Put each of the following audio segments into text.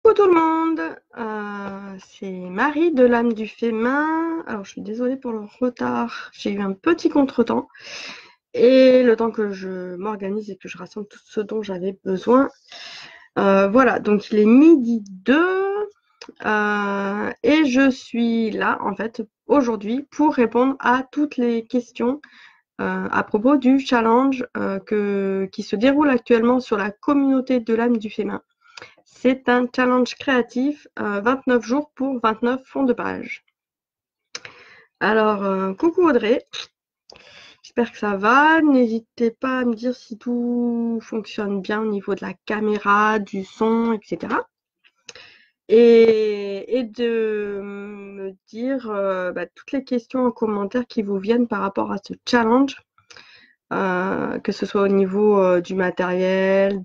Coucou tout le monde, c'est Marie de l'âme du féminin. Alors je suis désolée pour le retard, j'ai eu un petit contretemps et le temps que je m'organise et que je rassemble tout ce dont j'avais besoin. Voilà, donc il est midi 2 et je suis là en fait aujourd'hui pour répondre à toutes les questions à propos du challenge qui se déroule actuellement sur la communauté de l'âme du féminin. C'est un challenge créatif, 29 jours pour 29 fonds de page. Alors, coucou Audrey, j'espère que ça va. N'hésitez pas à me dire si tout fonctionne bien au niveau de la caméra, du son, etc. Et de me dire toutes les questions en commentaire qui vous viennent par rapport à ce challenge, que ce soit au niveau du matériel,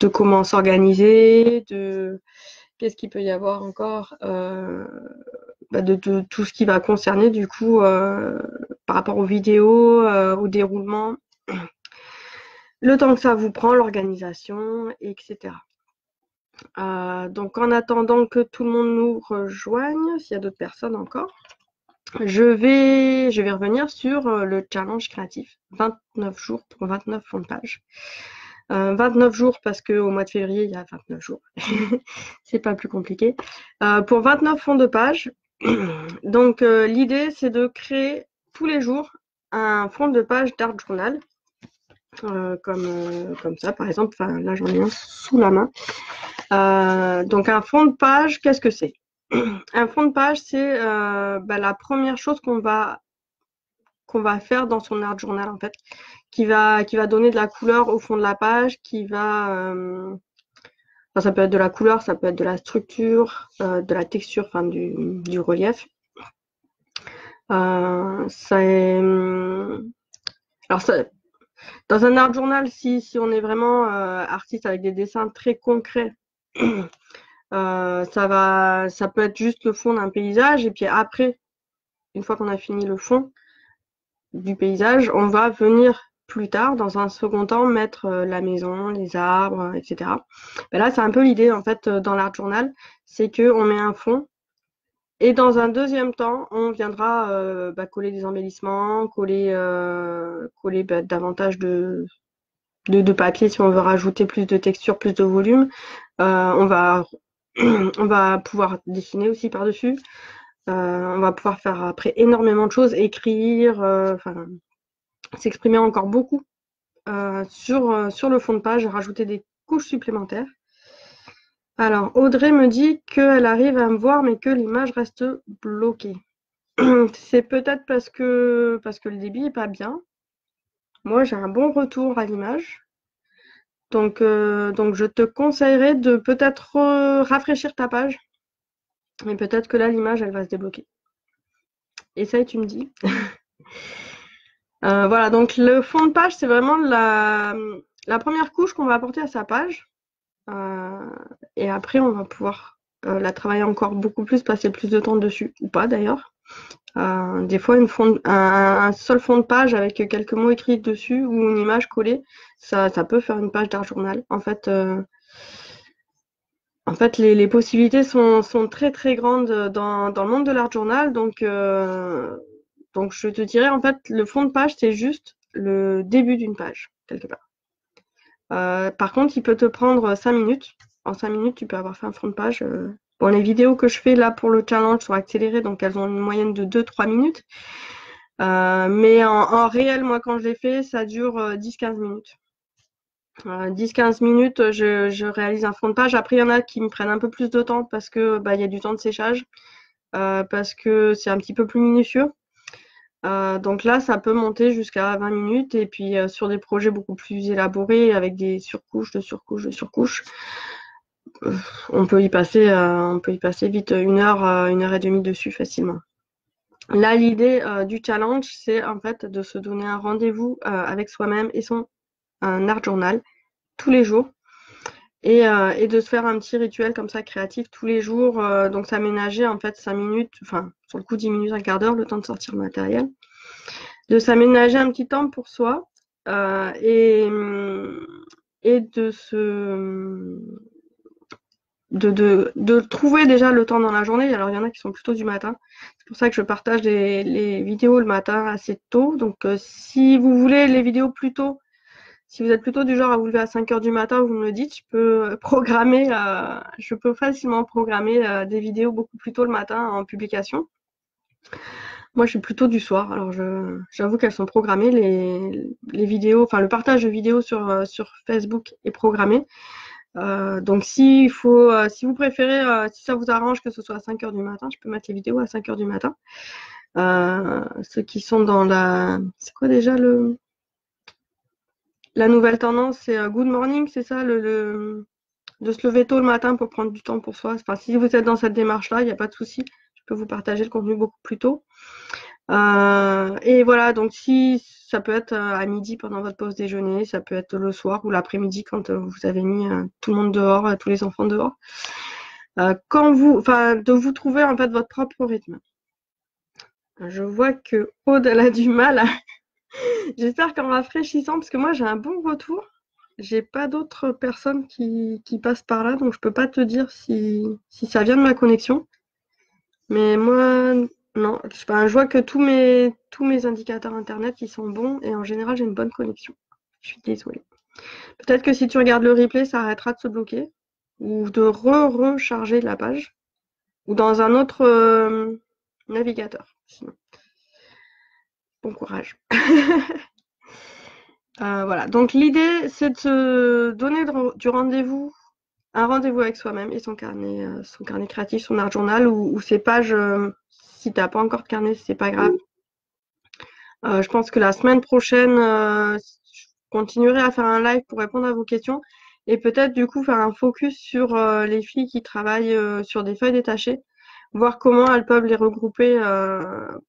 de comment s'organiser, de qu'est-ce qu'il peut y avoir encore de tout ce qui va concerner du coup par rapport aux vidéos, au déroulement, le temps que ça vous prend, l'organisation, etc. Donc en attendant que tout le monde nous rejoigne, s'il y a d'autres personnes encore, je vais revenir sur le challenge créatif. 29 jours pour 29 fonds de page. 29 jours parce qu'au mois de février, il y a 29 jours. C'est pas plus compliqué. Pour 29 fonds de page, donc l'idée, c'est de créer tous les jours un fond de page d'art journal. Comme ça, par exemple. Enfin, là, j'en ai un sous la main. Donc, un fond de page, qu'est-ce que c'est? Un fond de page, c'est la première chose qu'on va faire dans son art journal, en fait, qui va donner de la couleur au fond de la page, qui va... enfin, ça peut être de la couleur, ça peut être de la structure, de la texture, enfin du relief. Alors ça, dans un art journal, si on est vraiment artiste avec des dessins très concrets, ça peut être juste le fond d'un paysage, et puis après, une fois qu'on a fini le fond du paysage, on va venir plus tard, dans un second temps, mettre la maison, les arbres, etc. Là, c'est un peu l'idée, en fait, dans l'art journal, c'est qu'on met un fond, et dans un deuxième temps, on viendra coller des embellissements, coller davantage de papier si on veut rajouter plus de texture, plus de volume. On va pouvoir dessiner aussi par-dessus. On va pouvoir faire après énormément de choses, écrire, s'exprimer encore beaucoup sur le fond de page, rajouter des couches supplémentaires. Alors, Audrey me dit qu'elle arrive à me voir, mais que l'image reste bloquée. C'est peut-être parce que le débit n'est pas bien. Moi, j'ai un bon retour à l'image. Donc, je te conseillerais de peut-être rafraîchir ta page. Et peut-être que là, l'image, elle va se débloquer. Essaye, tu me dis. Voilà, donc le fond de page, c'est vraiment la première couche qu'on va apporter à sa page. Et après, on va pouvoir la travailler encore beaucoup plus, passer plus de temps dessus, ou pas d'ailleurs. Des fois, un seul fond de page avec quelques mots écrits dessus ou une image collée, ça peut faire une page d'art journal. En fait, les possibilités sont très très grandes dans le monde de l'art journal. Donc je te dirais, en fait, le fond de page, c'est juste le début d'une page, quelque part. Par contre, il peut te prendre 5 minutes. En 5 minutes, tu peux avoir fait un fond de page. Bon, les vidéos que je fais là pour le challenge sont accélérées, donc elles ont une moyenne de 2-3 minutes. Mais en réel, moi, quand je les fais, ça dure 10-15 minutes. 10-15 minutes, je réalise un fond de page. Après, il y en a qui me prennent un peu plus de temps parce que il y a du temps de séchage, parce que c'est un petit peu plus minutieux. Donc là, ça peut monter jusqu'à 20 minutes. Et puis sur des projets beaucoup plus élaborés, avec des surcouches de surcouches de surcouches, on peut y passer vite 1 heure et demie dessus facilement. Là, l'idée du challenge, c'est en fait de se donner un rendez-vous avec soi-même et son art journal tous les jours. Et de se faire un petit rituel comme ça créatif tous les jours. Donc s'aménager en fait 5 minutes, enfin sur le coup 10 minutes, un quart d'heure, le temps de sortir le matériel. De s'aménager un petit temps pour soi et de se de trouver déjà le temps dans la journée. Alors, il y en a qui sont plutôt du matin. C'est pour ça que je partage les vidéos le matin assez tôt. Donc, si vous voulez les vidéos plus tôt, si vous êtes plutôt du genre à vous lever à 5 heures du matin, vous me le dites, je peux facilement programmer des vidéos beaucoup plus tôt le matin en publication. Moi, je suis plutôt du soir. Alors, j'avoue qu'elles sont programmées. Les vidéos, enfin, le partage de vidéos sur Facebook est programmé. Donc, si vous préférez, si ça vous arrange que ce soit à 5 heures du matin, je peux mettre les vidéos à 5 heures du matin. Ceux qui sont dans c'est quoi déjà la nouvelle tendance, c'est good morning, c'est ça, de se lever tôt le matin pour prendre du temps pour soi. Enfin, si vous êtes dans cette démarche-là, il n'y a pas de souci. Je peux vous partager le contenu beaucoup plus tôt. Et voilà, donc si ça peut être à midi pendant votre pause déjeuner, ça peut être le soir ou l'après-midi quand vous avez mis tout le monde dehors, tous les enfants dehors. De vous trouver en fait votre propre rythme. Je vois que Aude elle a du mal. J'espère qu'en rafraîchissant, parce que moi j'ai un bon retour. J'ai pas d'autres personnes qui passent par là, donc je peux pas te dire si ça vient de ma connexion. Mais moi, non. Je vois que tous mes indicateurs internet ils sont bons et en général j'ai une bonne connexion. Je suis désolée. Peut-être que si tu regardes le replay, ça arrêtera de se bloquer ou de recharger la page ou dans un autre navigateur. Sinon, bon courage. Voilà. Donc l'idée, c'est de se donner du rendez-vous, un rendez-vous avec soi-même et son carnet créatif, son art journal ou ses pages. Si t'as pas encore de carnet, c'est pas grave. Je pense que la semaine prochaine, je continuerai à faire un live pour répondre à vos questions et peut-être du coup faire un focus sur les filles qui travaillent sur des feuilles détachées, voir comment elles peuvent les regrouper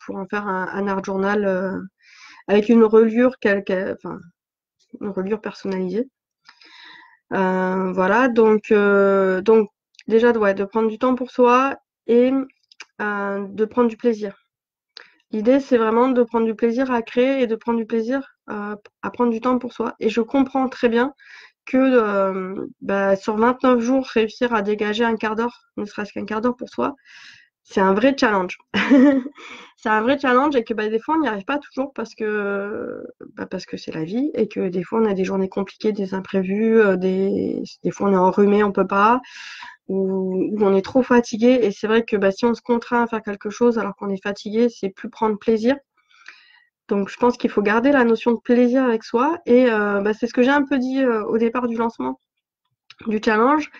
pour en faire un art journal avec une reliure une reliure personnalisée. Voilà, donc déjà de prendre du temps pour soi et de prendre du plaisir. L'idée, c'est vraiment de prendre du plaisir à créer et de prendre du plaisir à prendre du temps pour soi. Et je comprends très bien que sur 29 jours, réussir à dégager un quart d'heure, ne serait-ce qu'un quart d'heure pour soi, c'est un vrai challenge. C'est un vrai challenge et que des fois, on n'y arrive pas toujours parce que c'est la vie et que des fois, on a des journées compliquées, des imprévus, des fois, on est enrhumé, on peut pas où on est trop fatigué. Et c'est vrai que si on se contraint à faire quelque chose alors qu'on est fatigué, c'est plus prendre plaisir. Donc je pense qu'il faut garder la notion de plaisir avec soi. Et c'est ce que j'ai un peu dit au départ du lancement du challenge.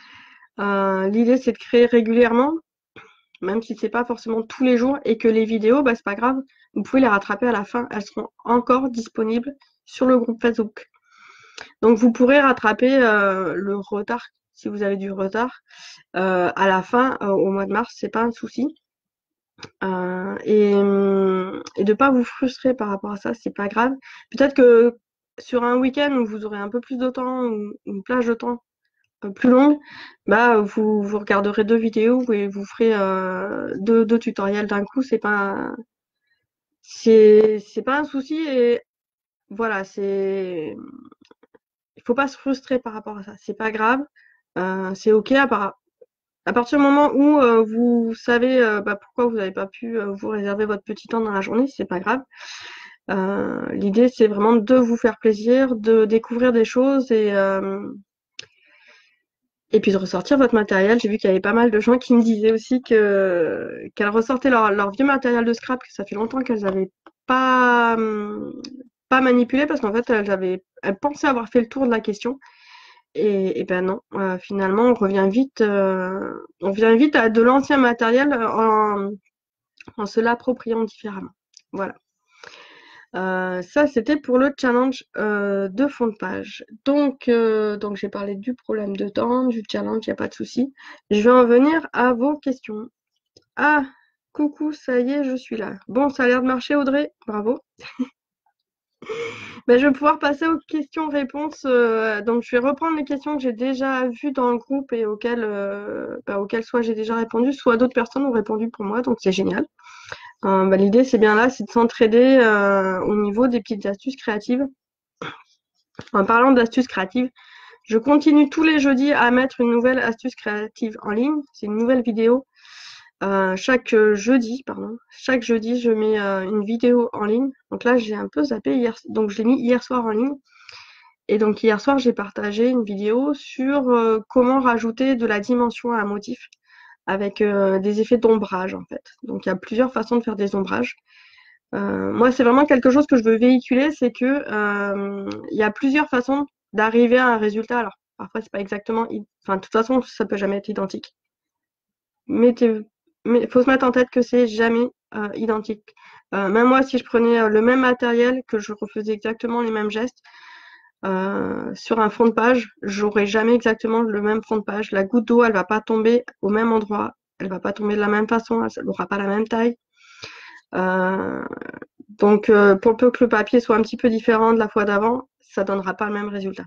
L'idée, c'est de créer régulièrement, même si c'est pas forcément tous les jours, et que les vidéos, c'est pas grave, vous pouvez les rattraper à la fin. Elles seront encore disponibles sur le groupe Facebook. Donc vous pourrez rattraper le retard si vous avez du retard à la fin, au mois de mars, c'est pas un souci. Et de pas vous frustrer par rapport à ça, c'est pas grave. Peut-être que sur un week-end où vous aurez un peu plus de temps ou une plage de temps plus longue, vous regarderez 2 vidéos et vous ferez deux tutoriels d'un coup. C'est pas un souci et voilà, il faut pas se frustrer par rapport à ça. C'est pas grave, c'est ok à partir du moment où vous savez pourquoi vous n'avez pas pu vous réserver votre petit temps dans la journée, c'est pas grave. L'idée, c'est vraiment de vous faire plaisir, de découvrir des choses et puis de ressortir votre matériel. J'ai vu qu'il y avait pas mal de gens qui me disaient aussi qu'elles ressortaient leur vieux matériel de scrap, que ça fait longtemps qu'elles n'avaient pas, pas manipulé parce qu'en fait, elles pensaient avoir fait le tour de la question. Et ben non, finalement, on revient vite à de l'ancien matériel en se l'appropriant différemment. Voilà. Ça, c'était pour le challenge de fond de page. Donc j'ai parlé du problème de temps, du challenge, il n'y a pas de souci. Je vais en venir à vos questions. Ah, coucou, ça y est, je suis là. Bon, ça a l'air de marcher, Audrey. Bravo. Je vais pouvoir passer aux questions-réponses. Donc, je vais reprendre les questions que j'ai déjà vues dans le groupe et auxquelles soit j'ai déjà répondu, soit d'autres personnes ont répondu pour moi. Donc, c'est génial. L'idée, c'est bien là, c'est de s'entraider au niveau des petites astuces créatives. En parlant d'astuces créatives, Je continue tous les jeudis à mettre une nouvelle astuce créative en ligne. C'est une nouvelle vidéo. Chaque jeudi, je mets une vidéo en ligne. Donc là, j'ai un peu zappé hier, donc je l'ai mis hier soir en ligne. Et donc hier soir, j'ai partagé une vidéo sur comment rajouter de la dimension à un motif avec des effets d'ombrage en fait. Donc il y a plusieurs façons de faire des ombrages. Moi, c'est vraiment quelque chose que je veux véhiculer, c'est que il y a plusieurs façons d'arriver à un résultat. Alors parfois c'est pas exactement, enfin de toute façon ça peut jamais être identique. Mais faut se mettre en tête que c'est jamais identique. Même moi, si je prenais le même matériel, que je refaisais exactement les mêmes gestes sur un fond de page, j'aurais jamais exactement le même fond de page. La goutte d'eau, elle va pas tomber au même endroit, elle va pas tomber de la même façon, elle n'aura pas la même taille. Donc, pour peu que le papier soit un petit peu différent de la fois d'avant, ça donnera pas le même résultat.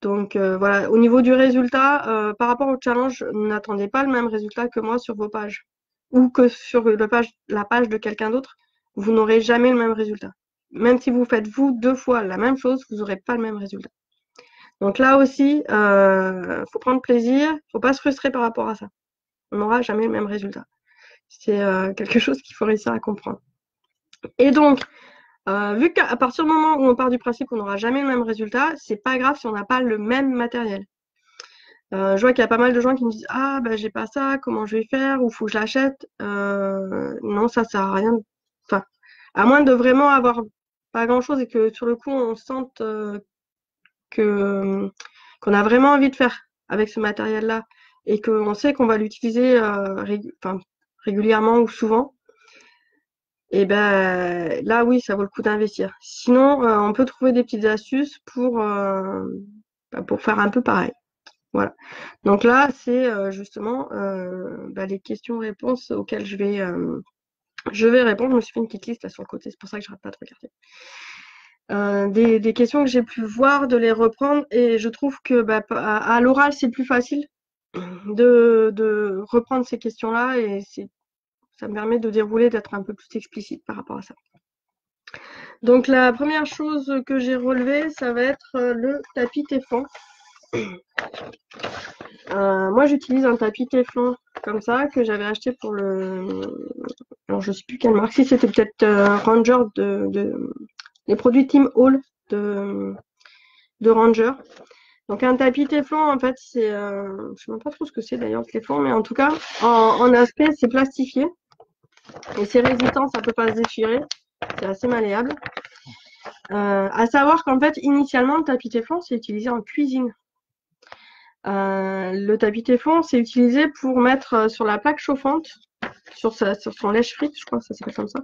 Donc voilà, au niveau du résultat, par rapport au challenge, n'attendez pas le même résultat que moi sur vos pages ou que sur la page de quelqu'un d'autre. Vous n'aurez jamais le même résultat. Même si vous faites vous 2 fois la même chose, vous n'aurez pas le même résultat. Donc là aussi, faut prendre plaisir, faut pas se frustrer par rapport à ça. On n'aura jamais le même résultat. C'est quelque chose qu'il faut réussir à comprendre. Et donc, vu qu'à partir du moment où on part du principe qu'on n'aura jamais le même résultat, c'est pas grave si on n'a pas le même matériel. Je vois qu'il y a pas mal de gens qui me disent ah bah j'ai pas ça, comment je vais faire, ou faut que je l'achète. Non, ça sert à rien. Enfin, à moins de vraiment avoir pas grand chose et que sur le coup on sente qu'on a vraiment envie de faire avec ce matériel-là et qu'on sait qu'on va l'utiliser régulièrement ou souvent. Et ben là oui, ça vaut le coup d'investir. Sinon, on peut trouver des petites astuces pour faire un peu pareil. Voilà. Donc là, c'est justement les questions-réponses auxquelles je vais répondre. Je me suis fait une petite liste là sur le côté, c'est pour ça que je n'arrête pas de regarder. Des questions que j'ai pu voir, de les reprendre, et je trouve que à l'oral, c'est plus facile de reprendre ces questions-là, et ça me permet de dérouler, d'être un peu plus explicite par rapport à ça. Donc la première chose que j'ai relevée, ça va être le tapis Téflon. Moi, j'utilise un tapis Téflon comme ça que j'avais acheté pour alors je sais plus quelle marque, si c'était peut-être Ranger les produits Team Hall de Ranger. Donc un tapis Téflon, en fait, c'est je sais même pas trop ce que c'est d'ailleurs le Téflon, mais en tout cas en aspect c'est plastifié et c'est résistant, ça peut pas se déchirer, c'est assez malléable. À savoir qu'en fait initialement le tapis Téflon c'est utilisé en cuisine. Le tapis Téflon, c'est utilisé pour mettre sur la plaque chauffante, sur son lèche-frite, je crois que ça s'appelle comme ça,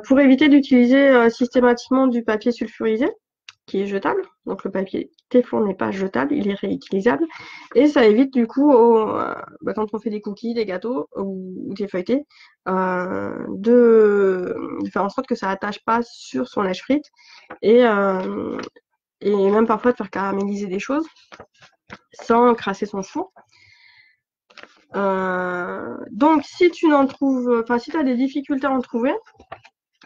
pour éviter d'utiliser systématiquement du papier sulfurisé, qui est jetable. Donc le papier Téflon n'est pas jetable, il est réutilisable. Et ça évite du coup, quand on fait des cookies, des gâteaux ou des feuilletés, de faire en sorte que ça n'attache pas sur son lèche-frite et même parfois de faire caraméliser des choses sans crasser son four. Donc si tu n'en trouves, si tu as des difficultés à en trouver,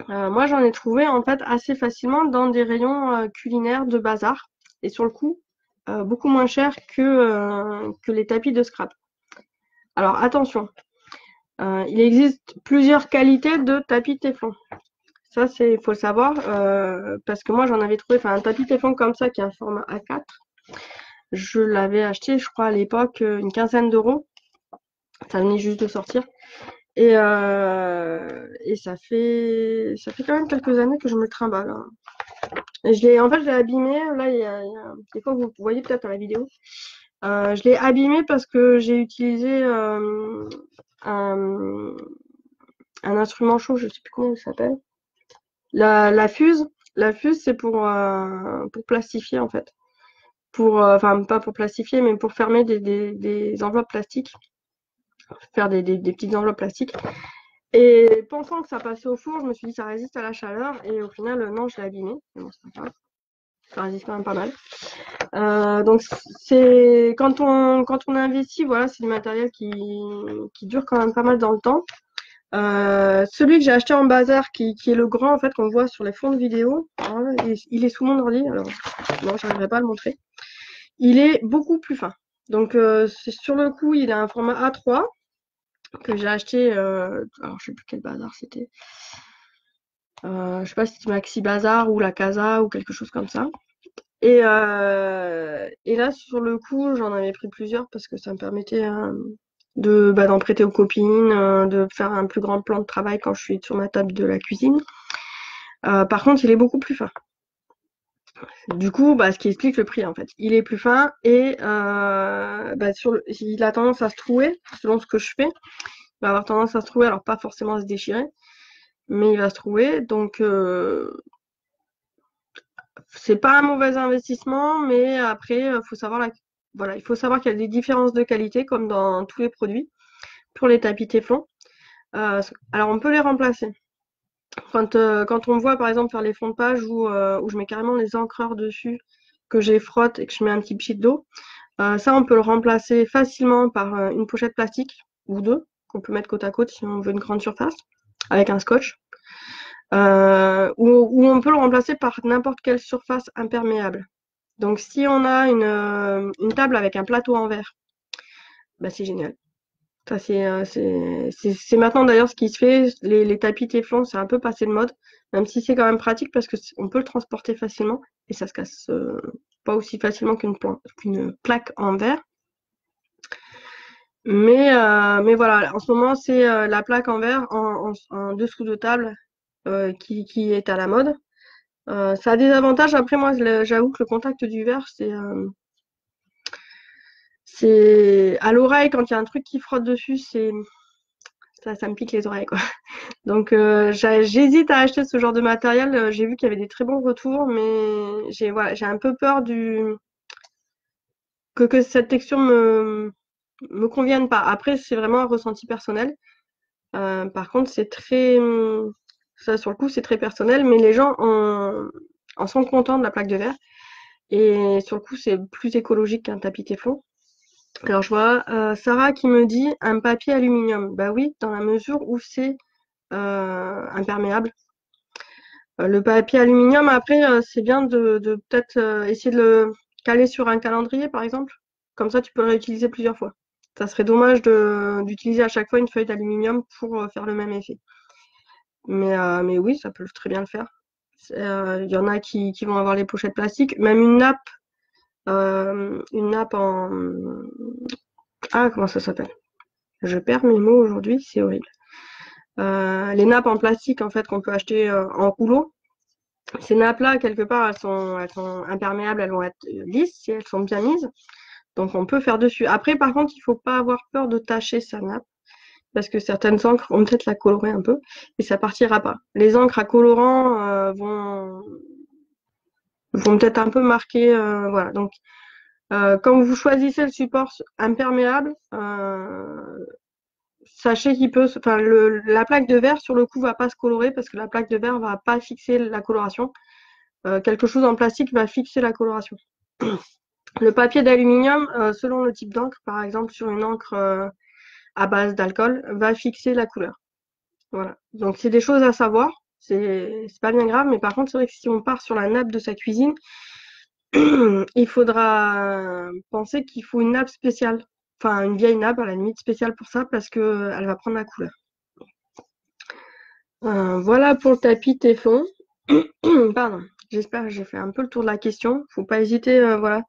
moi j'en ai trouvé en fait assez facilement dans des rayons culinaires de bazar et sur le coup beaucoup moins cher que les tapis de scrap. Alors attention, il existe plusieurs qualités de tapis Téflon. Ça faut le savoir parce que moi j'en avais trouvé un tapis Téflon comme ça qui a un format A4. Je l'avais acheté, je crois, à l'époque, une quinzaine d'euros. Ça venait juste de sortir. Et ça fait quand même quelques années que je me le trimballe. Hein. En fait, je l'ai abîmé. Là, il y a des fois, vous voyez peut-être à la vidéo. Je l'ai abîmé parce que j'ai utilisé un instrument chaud, je ne sais plus comment il s'appelle. La fuse. La fuse, c'est pour plastifier, en fait. Pas pour plastifier, mais pour fermer des enveloppes plastiques. Faire des petites enveloppes plastiques. Et pensant que ça passait au four, je me suis dit ça résiste à la chaleur. Et au final, non, je l'ai abîmé. Mais bon, c'est pas grave. Ça résiste quand même pas mal. Donc c'est quand on investit, voilà, c'est du matériel qui dure quand même pas mal dans le temps. Celui que j'ai acheté en bazar, qui est le grand en fait qu'on voit sur les fonds de vidéo, il est sous mon ordi, alors non, j'arriverai pas à le montrer. il est beaucoup plus fin. Donc sur le coup, il a un format A3 que j'ai acheté, alors je sais plus quel bazar c'était. Je sais pas si c'était Maxi Bazar ou la Casa ou quelque chose comme ça. Et là, sur le coup, j'en avais pris plusieurs parce que ça me permettait d'en prêter aux copines, de faire un plus grand plan de travail quand je suis sur ma table de la cuisine. Par contre, il est beaucoup plus fin. Du coup, ce qui explique le prix en fait. Il est plus fin et il a tendance à se trouer selon ce que je fais. Il va avoir tendance à se trouer, alors pas forcément à se déchirer, mais il va se trouver. Donc c'est pas un mauvais investissement, mais après, voilà, il faut savoir qu'il y a des différences de qualité, comme dans tous les produits, pour les tapis téflon. Alors, on peut les remplacer. Quand on me voit, par exemple, faire les fonds de page où je mets carrément les encreurs dessus, que j'ai frotte et que je mets un petit pchit d'eau, ça, on peut le remplacer facilement par une pochette plastique ou deux, qu'on peut mettre côte à côte si on veut une grande surface, avec un scotch. Ou on peut le remplacer par n'importe quelle surface imperméable. Donc si on a une table avec un plateau en verre, c'est génial. Ça c'est maintenant d'ailleurs ce qui se fait. Les tapis téflon, c'est un peu passé de mode, même si c'est quand même pratique parce que on peut le transporter facilement et ça se casse pas aussi facilement qu'une plaque en verre. Mais voilà, en ce moment c'est la plaque en verre en dessous de table qui est à la mode. Ça a des avantages. Après, moi, j'avoue que le contact du verre, c'est à l'oreille quand il y a un truc qui frotte dessus, ça me pique les oreilles, quoi. Donc, j'hésite à acheter ce genre de matériel. J'ai vu qu'il y avait des très bons retours, mais j'ai un peu peur que cette texture me convienne pas. Après, c'est vraiment un ressenti personnel. Par contre, ça sur le coup, c'est très personnel, mais les gens en sont contents de la plaque de verre. Et sur le coup, c'est plus écologique qu'un tapis téflon. Alors, je vois Sarah qui me dit un papier aluminium. Bah oui, dans la mesure où c'est imperméable. Le papier aluminium, après, c'est bien de peut-être essayer de le caler sur un calendrier, par exemple. Comme ça, tu peux le réutiliser plusieurs fois. Ça serait dommage d'utiliser à chaque fois une feuille d'aluminium pour faire le même effet. Mais oui, ça peut très bien le faire. Il y en a qui vont avoir les pochettes plastiques. Même une nappe en... Ah, comment ça s'appelle? Je perds mes mots aujourd'hui, c'est horrible. Les nappes en plastique, en fait, qu'on peut acheter en rouleau. Ces nappes-là, quelque part, elles sont imperméables, elles vont être lisses si elles sont bien mises. Donc, on peut faire dessus. Après, par contre, il faut pas avoir peur de tacher sa nappe. Parce que certaines encres vont peut-être la colorer un peu et ça partira pas. Les encres à colorant vont peut-être un peu marquer, voilà. Donc, quand vous choisissez le support imperméable, sachez la plaque de verre sur le coup va pas se colorer parce que la plaque de verre va pas fixer la coloration. Quelque chose en plastique va fixer la coloration. Le papier d'aluminium, selon le type d'encre, par exemple sur une encre à base d'alcool, va fixer la couleur. Voilà. Donc c'est des choses à savoir. C'est pas bien grave, mais par contre, c'est vrai que si on part sur la nappe de sa cuisine, il faudra penser qu'il faut une nappe spéciale. Enfin, une vieille nappe, à la limite, spéciale pour ça, parce que elle va prendre la couleur. Voilà pour le tapis téflon. Pardon. J'espère que j'ai fait un peu le tour de la question. Faut pas hésiter, voilà.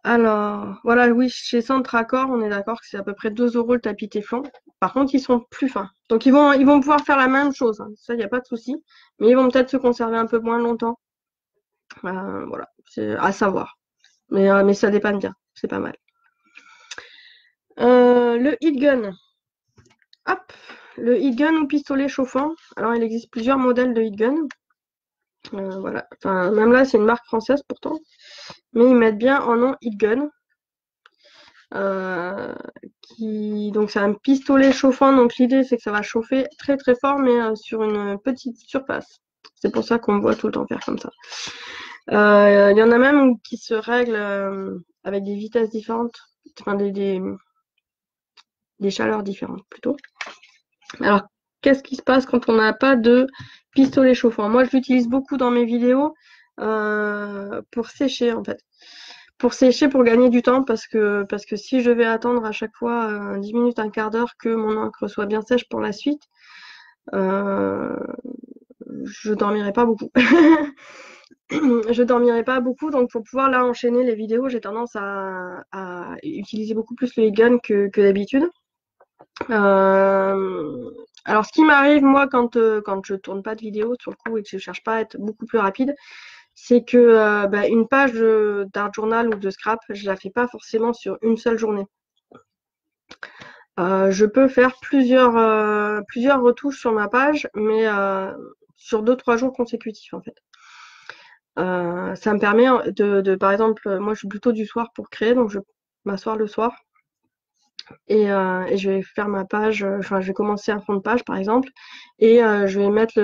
Alors, voilà, oui, chez Centre Accord, on est d'accord que c'est à peu près 2 € le tapis téflon. Par contre, ils sont plus fins. Donc, ils vont pouvoir faire la même chose, hein. Ça, il n'y a pas de souci. Mais ils vont peut-être se conserver un peu moins longtemps. Voilà, c'est à savoir. Mais ça dépanne bien. C'est pas mal. Le heat gun. Hop, le heat gun ou pistolet chauffant. Alors, il existe plusieurs modèles de heat gun. Voilà. Enfin, même là, c'est une marque française pourtant. Mais ils mettent bien en nom heat gun. Donc c'est un pistolet chauffant, donc l'idée c'est que ça va chauffer très très fort mais sur une petite surface. C'est pour ça qu'on voit tout le temps faire comme ça. Il y en a même qui se règlent avec des vitesses différentes, enfin des chaleurs différentes plutôt. Alors qu'est-ce qui se passe quand on n'a pas de pistolet chauffant? Moi je l'utilise beaucoup dans mes vidéos pour sécher en fait. pour sécher, pour gagner du temps, parce que si je vais attendre à chaque fois 10 minutes, un quart d'heure que mon encre soit bien sèche pour la suite, je dormirai pas beaucoup. Je dormirai pas beaucoup, donc pour pouvoir là enchaîner les vidéos, j'ai tendance à utiliser beaucoup plus le heatgun que d'habitude. Alors ce qui m'arrive moi quand je tourne pas de vidéo sur le coup et que je cherche pas à être beaucoup plus rapide, c'est que une page d'art journal ou de scrap, je la fais pas forcément sur une seule journée. Je peux faire plusieurs retouches sur ma page, mais sur 2-3 jours consécutifs en fait. Ça me permet par exemple, moi je suis plutôt du soir pour créer, donc je vais m'asseoir le soir et je vais faire ma page, enfin je vais commencer un fond de page par exemple, et je vais mettre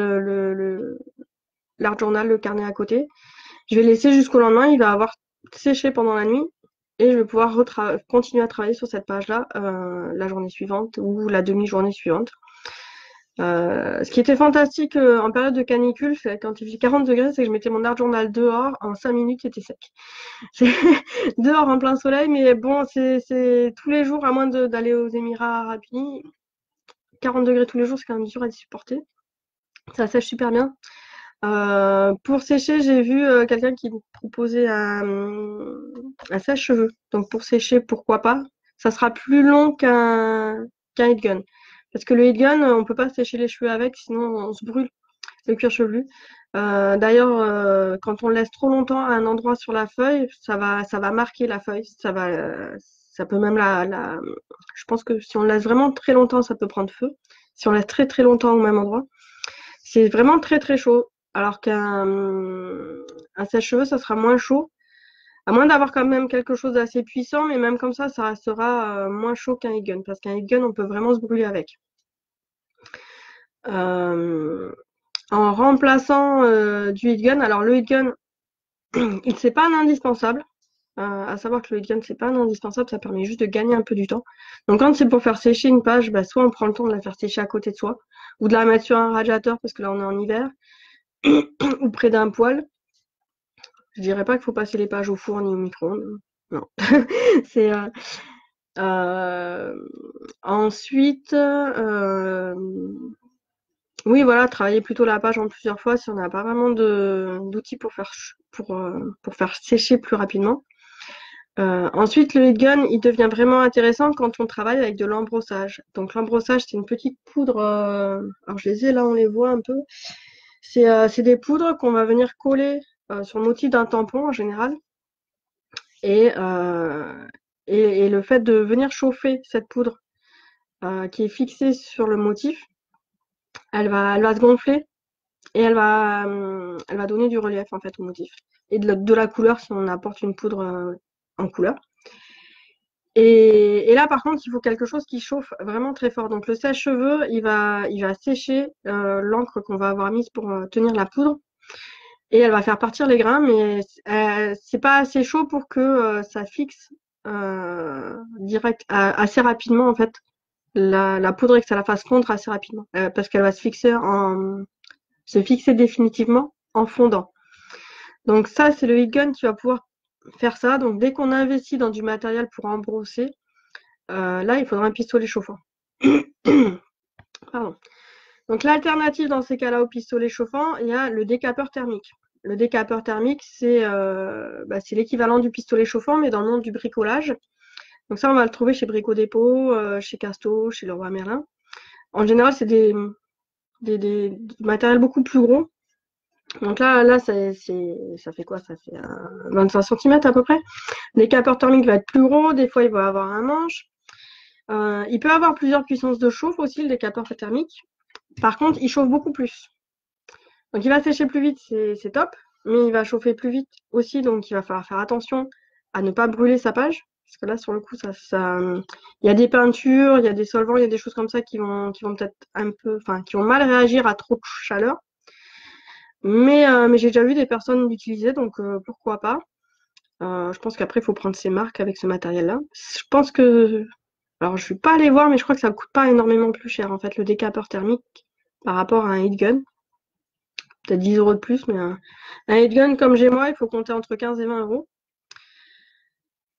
l'art journal, le carnet à côté. Je vais laisser jusqu'au lendemain, il va avoir séché pendant la nuit et je vais pouvoir continuer à travailler sur cette page-là la journée suivante ou la demi-journée suivante. Ce qui était fantastique en période de canicule, c'est quand il faisait 40 degrés, c'est que je mettais mon art journal dehors, en 5 minutes, c'était sec. Dehors en plein soleil, mais bon, c'est tous les jours, à moins d'aller aux Émirats Arabes Unis, 40 degrés tous les jours, c'est quand même dur à supporter. Ça sèche super bien. Pour sécher, j'ai vu quelqu'un qui me proposait un sèche-cheveux. Donc pour sécher, pourquoi pas. Ça sera plus long qu'un heatgun. Parce que le heatgun, on peut pas sécher les cheveux avec, sinon on se brûle le cuir chevelu. D'ailleurs, quand on le laisse trop longtemps à un endroit sur la feuille, ça va marquer la feuille. Ça peut même je pense que si on le laisse vraiment très longtemps, ça peut prendre feu. Si on laisse très très longtemps au même endroit, c'est vraiment très très chaud. Alors qu'un sèche-cheveux, ça sera moins chaud. À moins d'avoir quand même quelque chose d'assez puissant, mais même comme ça restera moins chaud qu'un heatgun. Parce qu'un heatgun, on peut vraiment se brûler avec. En remplaçant du heatgun, alors le heatgun, c'est pas un indispensable. À savoir que le heatgun, c'est pas un indispensable, ça permet juste de gagner un peu du temps. Donc quand c'est pour faire sécher une page, soit on prend le temps de la faire sécher à côté de soi, ou de la mettre sur un radiateur parce que là on est en hiver, ou près d'un poêle. Je dirais pas qu'il faut passer les pages au four ni au micro-ondes. Non. C'est ensuite oui voilà, travailler plutôt la page en plusieurs fois si on n'a pas vraiment d'outils pour faire sécher plus rapidement. Ensuite, le heatgun, il devient vraiment intéressant quand on travaille avec de l'embrossage. Donc l'embrossage, c'est une petite poudre, alors je les ai là, on les voit un peu. C'est des poudres qu'on va venir coller sur le motif d'un tampon en général. Et le fait de venir chauffer cette poudre qui est fixée sur le motif, elle va se gonfler et elle va donner du relief en fait au motif. Et de la couleur si on apporte une poudre en couleur. Et là, par contre, il faut quelque chose qui chauffe vraiment très fort. Donc, le sèche-cheveux, il va sécher l'encre qu'on va avoir mise pour tenir la poudre. Et elle va faire partir les grains, mais c'est pas assez chaud pour que ça fixe direct, assez rapidement, en fait, la poudre et que ça la fasse fondre assez rapidement. Parce qu'elle va se fixer définitivement en fondant. Donc ça, c'est le heatgun qui va pouvoir faire ça. Donc dès qu'on investit dans du matériel pour embrosser, là, il faudra un pistolet chauffant. Pardon. Donc l'alternative dans ces cas-là au pistolet chauffant, il y a le décapeur thermique. Le décapeur thermique, c'est l'équivalent du pistolet chauffant, mais dans le monde du bricolage. Donc ça, on va le trouver chez Brico Dépôt, chez Casto, chez Leroy Merlin. En général, c'est des matériels beaucoup plus gros. Donc là, ça fait quoi? Ça fait 25 cm à peu près. Le décapeur thermique va être plus gros, des fois il va avoir un manche. Il peut avoir plusieurs puissances de chauffe aussi, le décapeur thermique. Par contre, il chauffe beaucoup plus. Donc il va sécher plus vite, c'est top, mais il va chauffer plus vite aussi, donc il va falloir faire attention à ne pas brûler sa page. Parce que là, sur le coup, il y a des peintures, il y a des solvants, il y a des choses comme ça qui vont peut-être qui vont mal réagir à trop de chaleur. Mais j'ai déjà vu des personnes l'utiliser, donc pourquoi pas. Je pense qu'après, il faut prendre ses marques avec ce matériel-là. Je pense que... Alors, je ne suis pas allée voir, mais je crois que ça ne coûte pas énormément plus cher, en fait, le décapeur thermique par rapport à un heatgun. Peut-être 10 € de plus, mais un heatgun comme j'ai moi, il faut compter entre 15 et 20 €.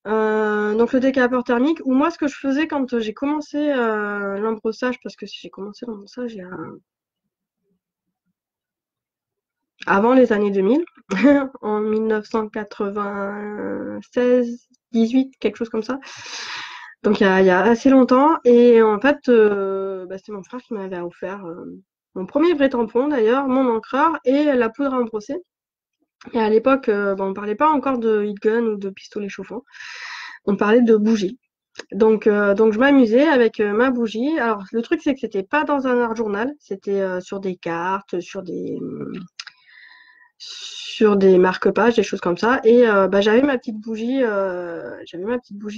Donc le décapeur thermique, ou moi ce que je faisais quand j'ai commencé l'embrossage, parce que j'ai commencé l'embrossage avant les années 2000, en 1996, 18, quelque chose comme ça. Donc il y a assez longtemps. Et en fait, c'est mon frère qui m'avait offert mon premier vrai tampon d'ailleurs, mon encreur et la poudre à embrosser. Et à l'époque, on parlait pas encore de heat gun ou de pistolet chauffant. On parlait de bougie. Donc je m'amusais avec ma bougie. Alors le truc c'est que c'était pas dans un art journal, c'était sur des cartes, sur des marque-pages, des choses comme ça. Et j'avais ma petite bougie,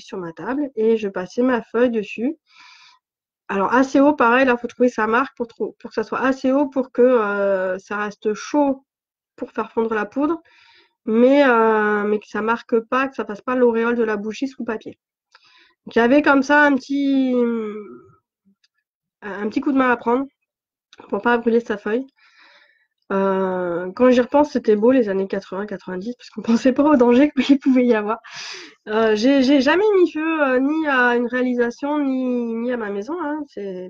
sur ma table et je passais ma feuille dessus. Alors assez haut, pareil, là faut trouver sa marque pour que ça soit assez haut pour que ça reste chaud pour faire fondre la poudre, mais que ça marque pas, que ça passe pas l'auréole de la bougie sous le papier. J'avais comme ça un petit coup de main à prendre pour pas brûler sa feuille. Quand j'y repense, c'était beau les années 80-90 parce qu'on pensait pas au danger qu'il pouvait y avoir. J'ai jamais mis feu ni à une réalisation ni à ma maison. Hein. C'est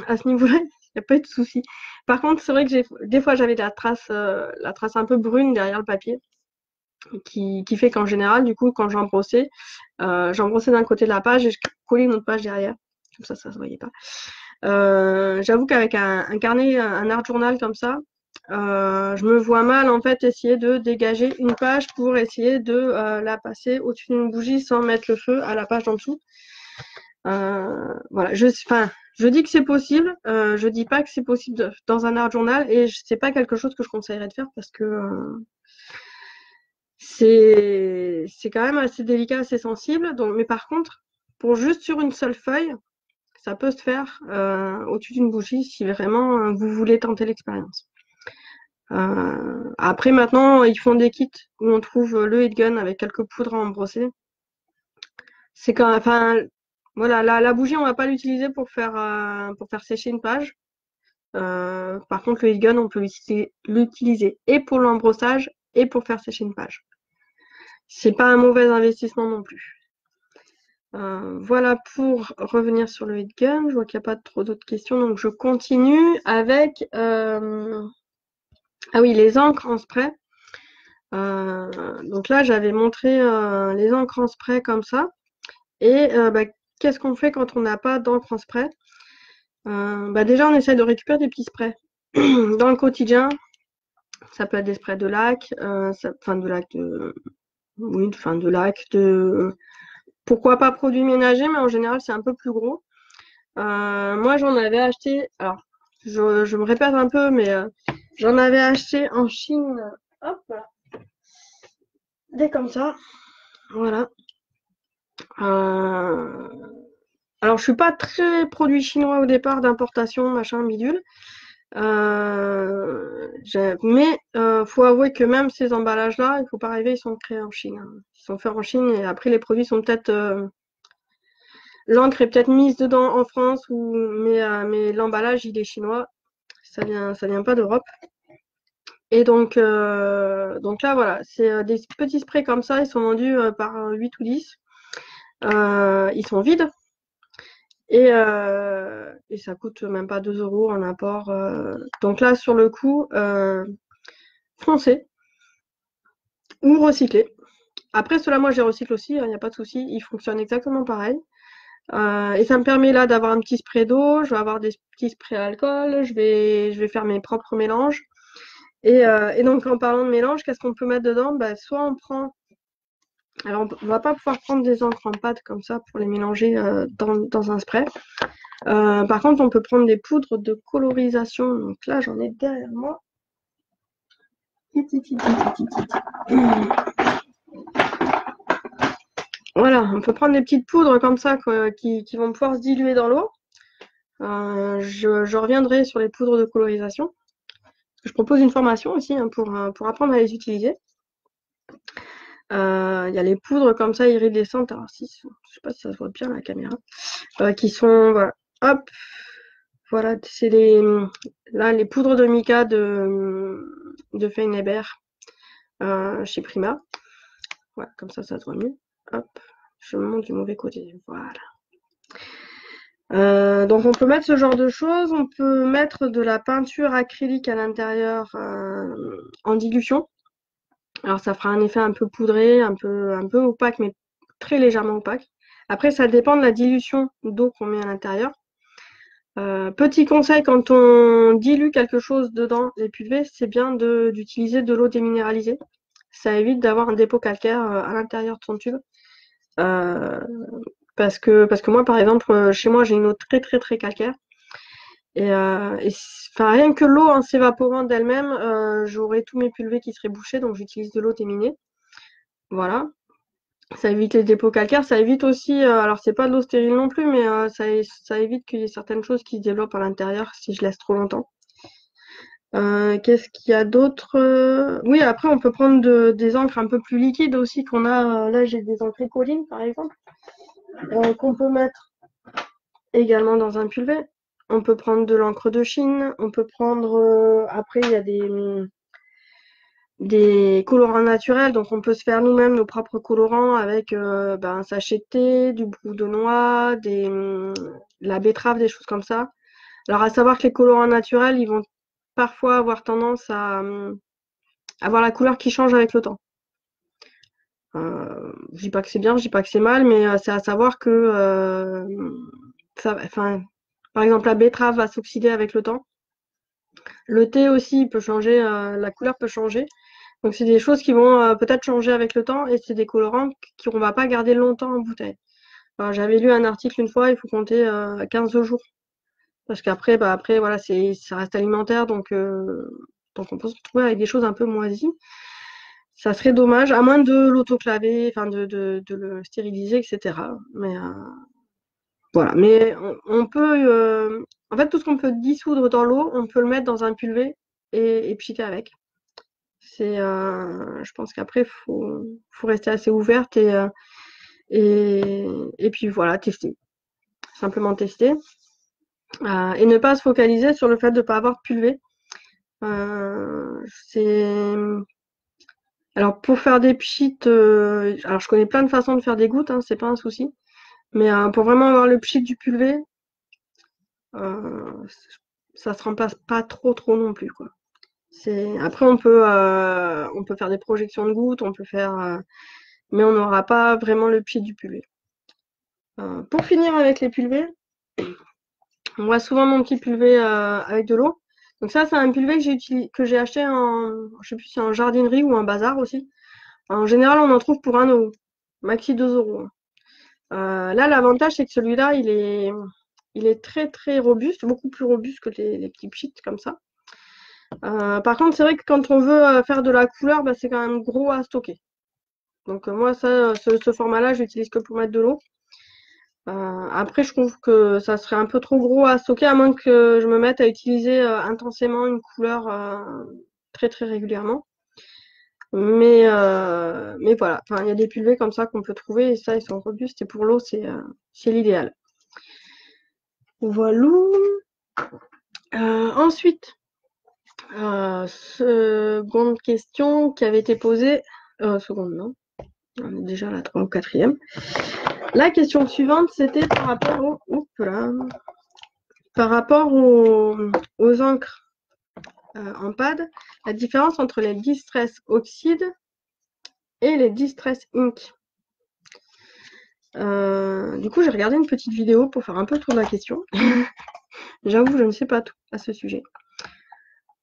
à ce niveau-là, il n'y a pas eu de souci. Par contre, c'est vrai que des fois j'avais la trace un peu brune derrière le papier, qui fait qu'en général, du coup, quand j'embrossais d'un côté de la page et je collais une autre page derrière. Comme ça se voyait pas. J'avoue qu'avec un carnet, un art journal comme ça, je me vois mal en fait essayer de dégager une page pour essayer de la passer au-dessus d'une bougie sans mettre le feu à la page en dessous. Voilà, je dis que c'est possible, je dis pas que c'est possible dans un art journal et c'est pas quelque chose que je conseillerais de faire parce que c'est quand même assez délicat, assez sensible. Donc, mais par contre, pour juste sur une seule feuille, ça peut se faire au-dessus d'une bougie si vraiment vous voulez tenter l'expérience. Après, maintenant, ils font des kits où on trouve le heat gun avec quelques poudres à embrosser. C'est quand, enfin, voilà, la bougie, on va pas l'utiliser pour faire sécher une page. Par contre, le heat gun, on peut l'utiliser et pour l'embrossage et pour faire sécher une page. C'est pas un mauvais investissement non plus. Voilà pour revenir sur le heat gun. Je vois qu'il n'y a pas trop d'autres questions, donc je continue avec ah oui, les encres en spray. Donc là, j'avais montré les encres en spray comme ça. Et qu'est-ce qu'on fait quand on n'a pas d'encre en spray? Déjà, on essaie de récupérer des petits sprays. Dans le quotidien, ça peut être des sprays de lac, pourquoi pas produits ménagers, mais en général, c'est un peu plus gros. Moi, j'en avais acheté, alors, je me répète un peu, mais j'en avais acheté en Chine, hop, des comme ça, voilà. Alors, je suis pas très produit chinois au départ, d'importation, machin, bidule. Mais faut avouer que même ces emballages-là, il faut pas rêver, ils sont créés en Chine. Hein. Ils sont faits en Chine et après les produits sont peut-être l'encre est peut-être mise dedans en France mais l'emballage il est chinois. Ça vient pas d'Europe. Et donc là voilà, c'est des petits sprays comme ça, ils sont vendus par 8 ou 10. Ils sont vides. Et ça coûte même pas 2 € en import. Donc là, sur le coup, foncez ou recyclez. Après, ceux-là, moi, je les recycle aussi, il n'y a pas de souci. Ils fonctionnent exactement pareil. Et ça me permet là d'avoir un petit spray d'eau, je vais avoir des petits sprays à alcool, je vais faire mes propres mélanges. Et donc, en parlant de mélange, qu'est-ce qu'on peut mettre dedans? Soit on prend... Alors, on va pas pouvoir prendre des encres en pâte comme ça pour les mélanger dans un spray. Par contre, on peut prendre des poudres de colorisation. Donc là, j'en ai derrière moi. Voilà, on peut prendre des petites poudres comme ça qui vont pouvoir se diluer dans l'eau. Je reviendrai sur les poudres de colorisation. Je propose une formation aussi hein, pour apprendre à les utiliser. Il y a les poudres comme ça iridescentes. Alors si, je sais pas si ça se voit bien la caméra. Qui sont voilà, hop, voilà, c'est les poudres de mica de Fein & Hébert chez Prima. Voilà, comme ça se voit mieux. Hop, Je me montre du mauvais côté. Voilà. Donc on peut mettre ce genre de choses. On peut mettre de la peinture acrylique à l'intérieur en dilution. Alors ça fera un effet un peu poudré, un peu opaque, mais très légèrement opaque. Après, ça dépend de la dilution d'eau qu'on met à l'intérieur. Petit conseil, quand on dilue quelque chose dedans, les pulvées, c'est bien d'utiliser de l'eau déminéralisée. Ça évite d'avoir un dépôt calcaire à l'intérieur de son tube. Parce que moi, par exemple, chez moi, j'ai une eau très très très calcaire. Enfin, rien que l'eau en s'évaporant d'elle-même, j'aurais tous mes pulvées qui seraient bouchés, donc j'utilise de l'eau déminée. Voilà. Ça évite les dépôts calcaires, ça évite aussi, alors c'est pas de l'eau stérile non plus, mais ça évite qu'il y ait certaines choses qui se développent à l'intérieur si je laisse trop longtemps. Qu'est-ce qu'il y a d'autre? Oui, après on peut prendre des encres un peu plus liquides aussi qu'on a. Là, j'ai des encres écolines par exemple, qu'on peut mettre également dans un pulvé. On peut prendre de l'encre de Chine, on peut prendre. Après, il y a des colorants naturels, donc on peut se faire nous-mêmes nos propres colorants avec un sachet de thé, du brou de noix, de la betterave, des choses comme ça. Alors à savoir que les colorants naturels, ils vont parfois avoir tendance à avoir la couleur qui change avec le temps. Je dis pas que c'est bien, je dis pas que c'est mal, mais c'est à savoir que par exemple la betterave va s'oxyder avec le temps. Le thé aussi peut changer, la couleur peut changer. Donc c'est des choses qui vont peut-être changer avec le temps et c'est des colorants qu'on va pas garder longtemps en bouteille. J'avais lu un article une fois, il faut compter 15 jours. Parce qu'après, après, voilà, ça reste alimentaire, donc on peut se retrouver avec des choses un peu moisies. Ça serait dommage, à moins de l'autoclaver, enfin de le stériliser, etc. Mais voilà. Mais on peut, en fait, tout ce qu'on peut dissoudre dans l'eau, on peut le mettre dans un pulvé et pchiter avec. Je pense qu'après, faut rester assez ouverte et puis voilà, tester. Simplement tester. Et ne pas se focaliser sur le fait de ne pas avoir de pulvé. Alors pour faire des pchits, alors je connais plein de façons de faire des gouttes, hein, c'est pas un souci. Mais pour vraiment avoir le pchit du pulvé, ça se remplace pas trop non plus, quoi. Après on peut faire des projections de gouttes, on peut faire mais on n'aura pas vraiment le pchit du pulvé. Pour finir avec les pulvés, on voit souvent mon petit pulvé avec de l'eau. Donc ça, c'est un pulvé que j'ai acheté je sais plus si c'est en jardinerie ou en bazar aussi. En général, on en trouve pour 1 euro, maxi 2 euros. Là, l'avantage, c'est que celui-là, il est très très robuste, beaucoup plus robuste que les petits pchits comme ça. Par contre, c'est vrai que quand on veut faire de la couleur, c'est quand même gros à stocker. Donc moi, ce format-là, je l'utilise que pour mettre de l'eau. Après, je trouve que ça serait un peu trop gros à stocker, à moins que je me mette à utiliser intensément une couleur très très régulièrement. Mais voilà, enfin, il y a des pulvés comme ça qu'on peut trouver et ça, ils sont robustes et pour l'eau, c'est l'idéal. Voilà. Ensuite, seconde question qui avait été posée. Seconde, non. On est déjà à la 3 ou 4e. La question suivante, c'était par rapport aux encres en pad, la différence entre les Distress Oxide et les Distress Ink. Du coup, j'ai regardé une petite vidéo pour faire un peu le tour de la question. J'avoue, je ne sais pas tout à ce sujet.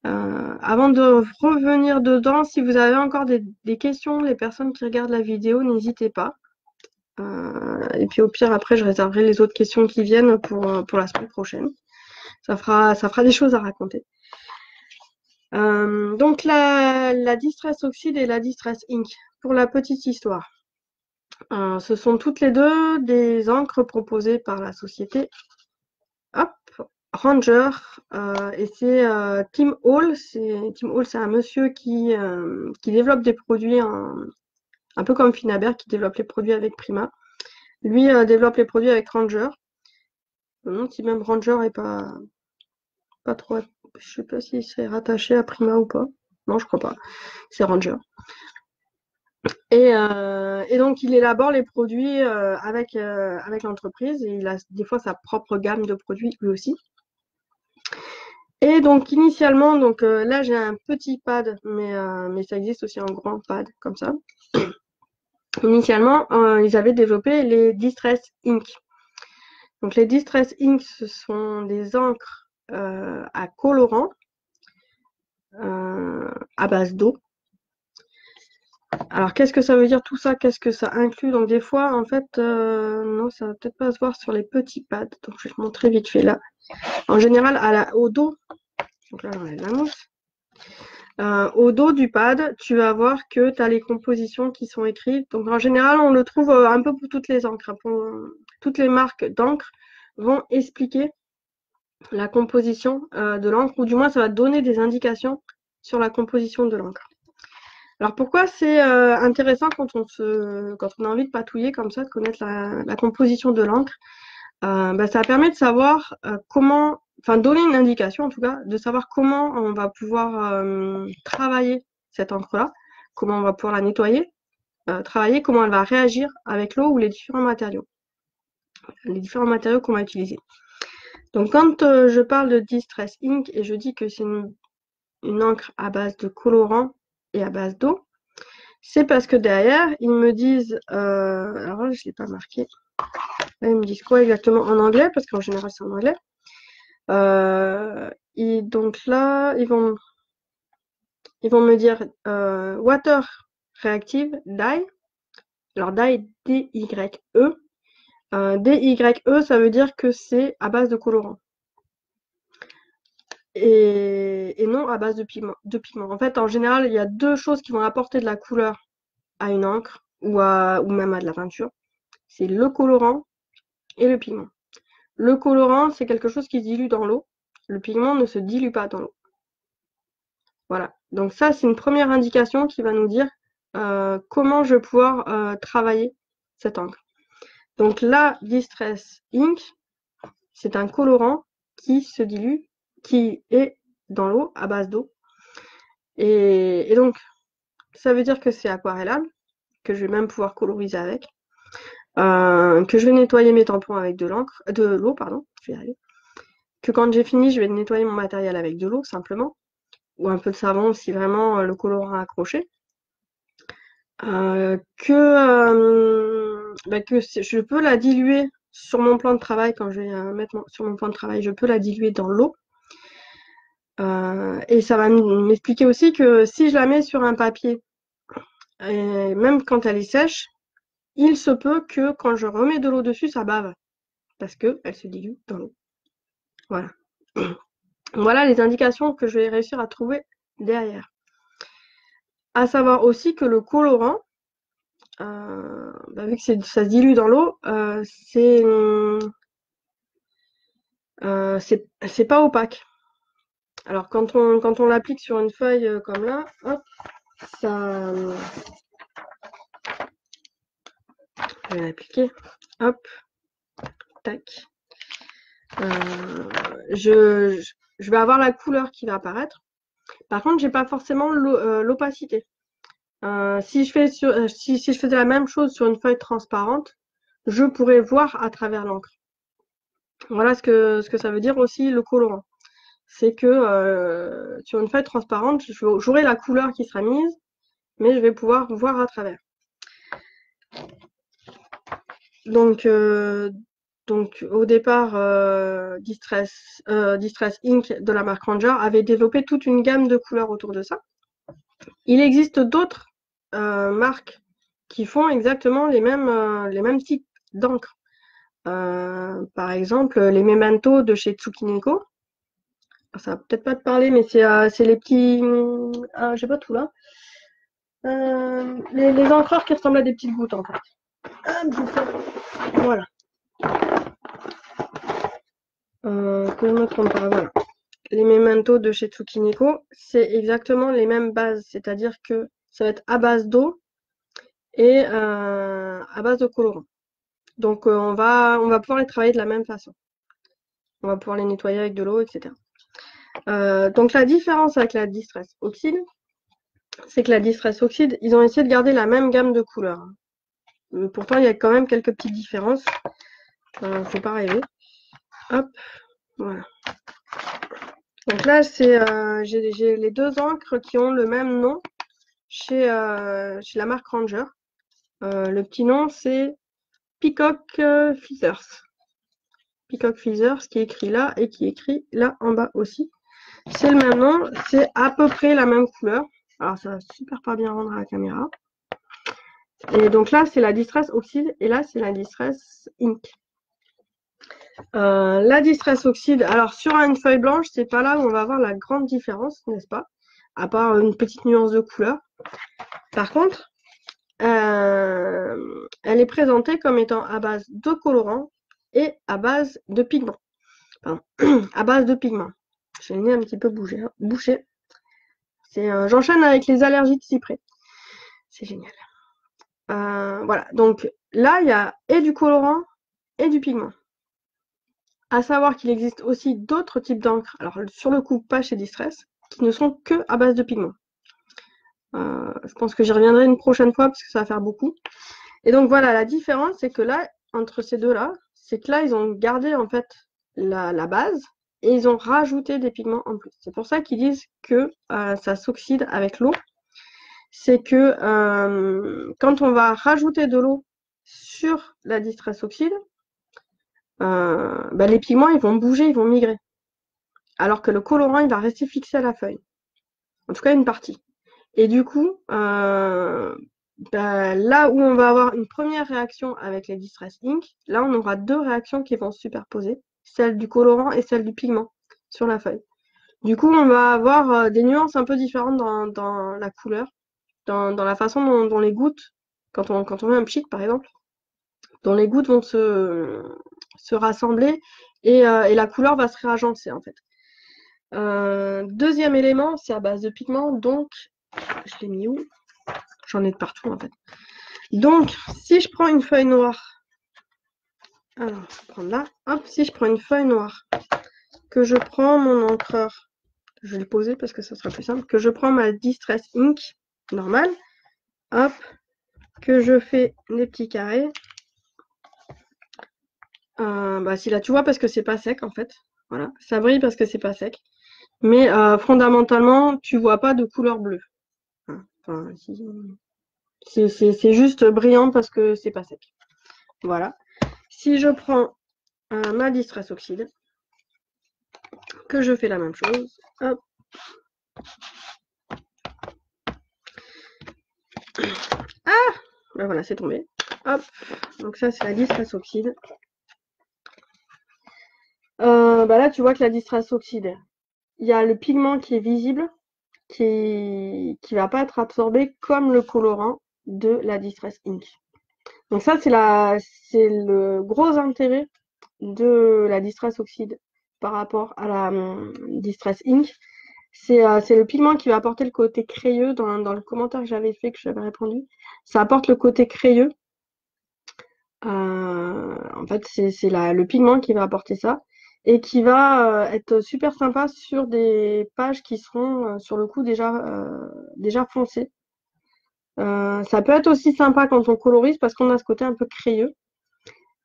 Avant de revenir dedans, si vous avez encore des questions, les personnes qui regardent la vidéo, n'hésitez pas. Et puis au pire, après, je réserverai les autres questions qui viennent pour la semaine prochaine. Ça fera des choses à raconter. Donc la Distress Oxide et la Distress Ink. Pour la petite histoire. Ce sont toutes les deux des encres proposées par la société Ranger. Et c'est Tim Hall. Tim Hall, c'est un monsieur qui développe des produits un peu comme Finaber qui développe les produits avec Prima. Lui développe les produits avec Ranger. Je me demande si même Ranger est pas trop. Je sais pas si c'est rattaché à Prima ou pas. Non, je crois pas. C'est Ranger. Et donc, il élabore les produits avec l'entreprise et il a des fois sa propre gamme de produits lui aussi. Et donc, initialement, donc là, j'ai un petit pad, mais ça existe aussi en grand pad, comme ça. Initialement, ils avaient développé les Distress Ink. Donc, les Distress Ink, ce sont des encres à colorant à base d'eau. Alors, qu'est-ce que ça veut dire tout ça? Qu'est-ce que ça inclut? Donc, des fois, en fait, non, ça va peut-être pas se voir sur les petits pads. Donc, je vais te montrer vite fait là. En général, au dos, donc là, j'enlève la mousse. Au dos du pad, tu vas voir que tu as les compositions qui sont écrites. Donc, en général, on le trouve un peu pour toutes les encres. Toutes les marques d'encre vont expliquer la composition de l'encre, ou du moins, ça va donner des indications sur la composition de l'encre. Alors pourquoi c'est intéressant quand on a envie de patouiller comme ça, de connaître la composition de l'encre, ça permet de savoir donner une indication en tout cas, de savoir comment on va pouvoir travailler cette encre-là, comment on va pouvoir la nettoyer, travailler, comment elle va réagir avec l'eau ou les différents matériaux qu'on va utiliser. Donc quand je parle de Distress Ink et je dis que c'est une encre à base de colorant et à base d'eau, c'est parce que derrière, ils me disent, alors là, je ne l'ai pas marqué. Là, ils me disent quoi exactement en anglais, parce qu'en général, c'est en anglais. Et donc là, ils vont me dire Water Reactive Dye. Alors, dye, D-Y-E. D-Y-E, ça veut dire que c'est à base de colorant. Et non à base de pigment. En fait, en général, il y a deux choses qui vont apporter de la couleur à une encre ou même à de la peinture. C'est le colorant et le pigment. Le colorant, c'est quelque chose qui se dilue dans l'eau. Le pigment ne se dilue pas dans l'eau. Voilà. Donc ça, c'est une première indication qui va nous dire comment je vais pouvoir travailler cette encre. Donc la Distress Ink, c'est un colorant qui se dilue, qui est dans l'eau, à base d'eau. Et donc, ça veut dire que c'est aquarellable, que je vais même pouvoir coloriser avec. Que je vais nettoyer mes tampons avec de l'eau, pardon, je vais y arriver. Que quand j'ai fini, je vais nettoyer mon matériel avec de l'eau simplement, ou un peu de savon si vraiment le colorant a accroché. Que je peux la diluer sur mon plan de travail quand je vais mettre sur mon plan de travail, je peux la diluer dans l'eau. Et ça va m'expliquer aussi que si je la mets sur un papier, et même quand elle est sèche, il se peut que quand je remets de l'eau dessus, ça bave parce qu'elle se dilue dans l'eau. Voilà. Voilà les indications que je vais réussir à trouver derrière. À savoir aussi que le colorant, vu que ça se dilue dans l'eau, c'est pas opaque. Alors quand on l'applique sur une feuille comme là, hop, ça, je vais l'appliquer, hop, tac. Je vais avoir la couleur qui va apparaître. Par contre, j'ai pas forcément l'opacité. Si je faisais la même chose sur une feuille transparente, je pourrais voir à travers l'encre. Voilà ce que ça veut dire aussi le colorant. C'est que sur une feuille transparente, j'aurai la couleur qui sera mise, mais je vais pouvoir voir à travers. Donc au départ, Distress Ink de la marque Ranger avait développé toute une gamme de couleurs autour de ça. Il existe d'autres marques qui font exactement les mêmes types d'encre. Par exemple, les Memento de chez Tsukineko. Ça va peut-être pas te parler, mais c'est les petits... j'ai pas tout là. Les encreurs qui ressemblent à des petites gouttes en fait. Voilà. Que je me trompe pas, voilà. Les Memento de chez Tsukineko, c'est exactement les mêmes bases, c'est-à-dire que ça va être à base d'eau et à base de colorant. Donc on va pouvoir les travailler de la même façon. On va pouvoir les nettoyer avec de l'eau, etc. Donc la différence avec la Distress Oxide, c'est que la Distress Oxide, ils ont essayé de garder la même gamme de couleurs. Pourtant, il y a quand même quelques petites différences. Faut pas rêver. Hop, voilà. Donc là, j'ai les deux encres qui ont le même nom chez la marque Ranger. Le petit nom, c'est Peacock Feathers. Peacock Feathers, qui est écrit là et qui est écrit là en bas aussi. C'est le même nom, c'est à peu près la même couleur. Alors ça va super pas bien rendre à la caméra. Et donc là, c'est la Distress Oxide et là, c'est la Distress Ink. La Distress Oxide, alors sur une feuille blanche, c'est pas là où on va voir la grande différence, n'est-ce pas? À part une petite nuance de couleur. Par contre, elle est présentée comme étant à base de colorant et à base de pigment. Pardon, à base de pigment. J'ai le nez un petit peu bouché. J'enchaîne avec les allergies de cyprès. C'est génial. Voilà, donc là, il y a et du colorant et du pigment. À savoir qu'il existe aussi d'autres types d'encre, alors sur le coup, pas chez Distress, qui ne sont que à base de pigment. Je pense que j'y reviendrai une prochaine fois parce que ça va faire beaucoup. Et donc voilà, la différence, c'est que là, entre ces deux-là, c'est que là, ils ont gardé en fait la base et ils ont rajouté des pigments en plus. C'est pour ça qu'ils disent que ça s'oxyde avec l'eau. C'est que quand on va rajouter de l'eau sur la Distress Oxide, les pigments, ils vont bouger, ils vont migrer. Alors que le colorant, il va rester fixé à la feuille. En tout cas, une partie. Et du coup, là où on va avoir une première réaction avec les Distress Ink, là, on aura deux réactions qui vont se superposer, celle du colorant et celle du pigment sur la feuille. Du coup, on va avoir des nuances un peu différentes dans la couleur, dans la façon dont les gouttes, quand on met un pchic par exemple, dont les gouttes vont se rassembler et la couleur va se réagencer en fait. Deuxième élément, c'est à base de pigment, donc je l'ai mis où? J'en ai de partout en fait. Donc, si je prends une feuille noire, alors je vais prendre là, hop, si je prends une feuille noire, que je prends mon encreur, je vais le poser parce que ça sera plus simple, que je prends ma Distress Ink normale, hop, que je fais des petits carrés. Si là tu vois parce que c'est pas sec en fait, voilà, ça brille parce que c'est pas sec, mais fondamentalement tu vois pas de couleur bleue. Enfin, c'est juste brillant parce que c'est pas sec. Voilà. Si je prends ma Distress Oxide, que je fais la même chose, hop. Ah, ben voilà, c'est tombé. Hop. Donc ça, c'est la Distress Oxide. Là, tu vois que la Distress Oxide, il y a le pigment qui est visible, qui va pas être absorbé comme le colorant de la Distress Ink. Donc ça, c'est le gros intérêt de la Distress Oxide par rapport à la Distress Ink. C'est le pigment qui va apporter le côté crayeux dans le commentaire que j'avais fait, que j'avais répondu. Ça apporte le côté crayeux. En fait, c'est le pigment qui va apporter ça et qui va être super sympa sur des pages qui seront sur le coup déjà foncées. Ça peut être aussi sympa quand on colorise parce qu'on a ce côté un peu crayeux.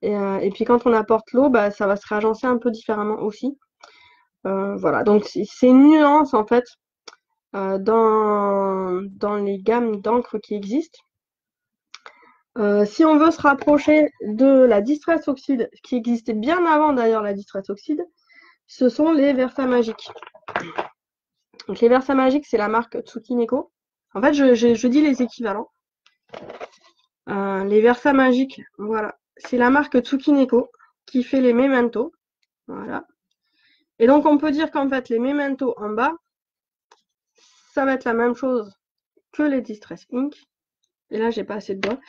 Et puis quand on apporte l'eau, ça va se réagencer un peu différemment aussi. Voilà, donc c'est une nuance en fait dans les gammes d'encre qui existent. Si on veut se rapprocher de la Distress Oxide, qui existait bien avant d'ailleurs la Distress Oxide, ce sont les Versamagic. Donc les Versamagic, c'est la marque Tsukineko. En fait, je dis les équivalents. Les Versamagic, voilà, c'est la marque Tsukineko qui fait les Memento. Voilà. Et donc on peut dire qu'en fait les Memento en bas, ça va être la même chose que les Distress Ink. Et là, j'ai pas assez de doigts.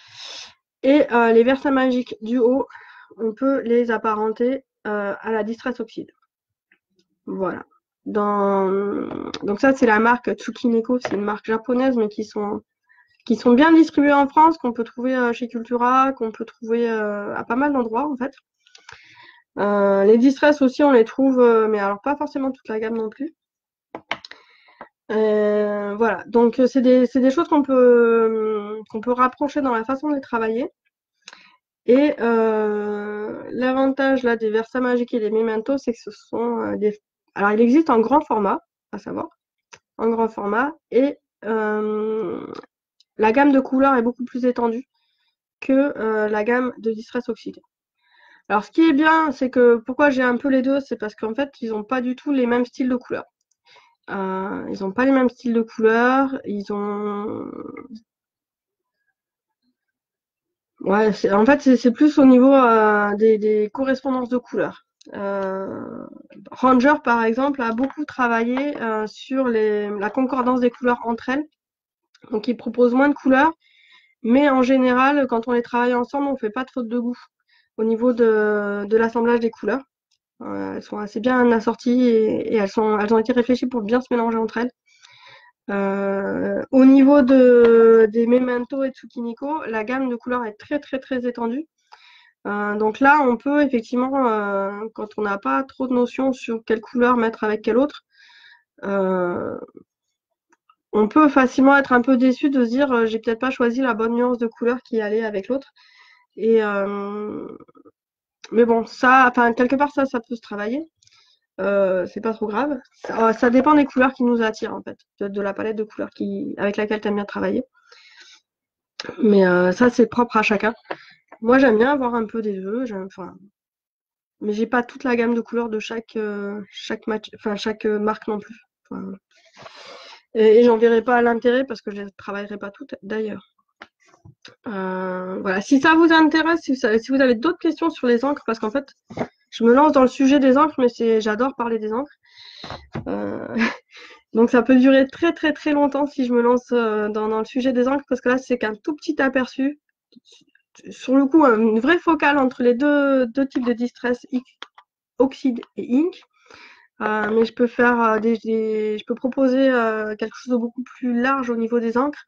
Et les Versamagic du haut, on peut les apparenter à la Distress Oxide. Voilà. Donc ça, c'est la marque Tsukineko, c'est une marque japonaise, mais qui sont bien distribuées en France, qu'on peut trouver chez Cultura, qu'on peut trouver à pas mal d'endroits, en fait. Les Distress aussi, on les trouve, mais alors pas forcément toute la gamme non plus. Voilà, donc c'est des choses qu'on peut rapprocher dans la façon de travailler. Et l'avantage là des Versa Magique et des Memento, c'est que ce sont des. Alors, il existe en grand format, à savoir, en grand format, et la gamme de couleurs est beaucoup plus étendue que la gamme de Distress Oxydé. Alors, ce qui est bien, c'est que pourquoi j'ai un peu les deux, c'est parce qu'en fait, ils n'ont pas du tout les mêmes styles de couleurs. Ils n'ont pas les mêmes styles de couleurs. Ils ont. Ouais, en fait, c'est plus au niveau des correspondances de couleurs. Ranger, par exemple, a beaucoup travaillé sur la concordance des couleurs entre elles. Donc, il propose moins de couleurs, mais en général, quand on les travaille ensemble, on ne fait pas de faute de goût au niveau de l'assemblage des couleurs. Elles sont assez bien assorties et elles ont été réfléchies pour bien se mélanger entre elles. Au niveau des Memento et Tsukiniko, la gamme de couleurs est très très très étendue. Donc là, on peut effectivement, quand on n'a pas trop de notions sur quelle couleur mettre avec quelle autre, on peut facilement être un peu déçu de se dire j'ai peut-être pas choisi la bonne nuance de couleur qui allait avec l'autre. Et mais bon, ça, enfin quelque part ça peut se travailler. C'est pas trop grave. Ça dépend des couleurs qui nous attirent en fait, de la palette de couleurs avec laquelle tu aimes bien travailler. Mais ça, c'est propre à chacun. Moi, j'aime bien avoir un peu des deux. Mais j'ai pas toute la gamme de couleurs de chaque match, enfin chaque marque non plus. Enfin, et j'en verrai pas l'intérêt parce que je ne travaillerai pas toutes d'ailleurs. Voilà. Si ça vous intéresse, si vous avez d'autres questions sur les encres, parce qu'en fait, je me lance dans le sujet des encres, mais j'adore parler des encres. Donc ça peut durer très très très longtemps si je me lance dans le sujet des encres, parce que là c'est qu'un tout petit aperçu. Sur le coup, une vraie focale entre les deux types de distress, oxyde et ink. Mais je peux faire je peux proposer quelque chose de beaucoup plus large au niveau des encres.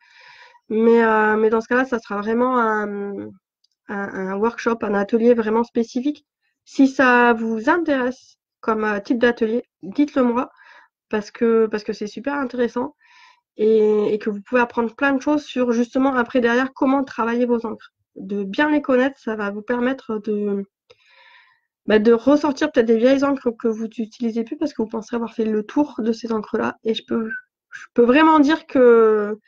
Mais dans ce cas-là, ça sera vraiment un workshop, un atelier vraiment spécifique. Si ça vous intéresse comme type d'atelier, dites-le moi parce que c'est super intéressant et que vous pouvez apprendre plein de choses sur justement après derrière comment travailler vos encres. De bien les connaître, ça va vous permettre de ressortir peut-être des vieilles encres que vous n'utilisez plus parce que vous penserez avoir fait le tour de ces encres-là. Et je peux vraiment dire que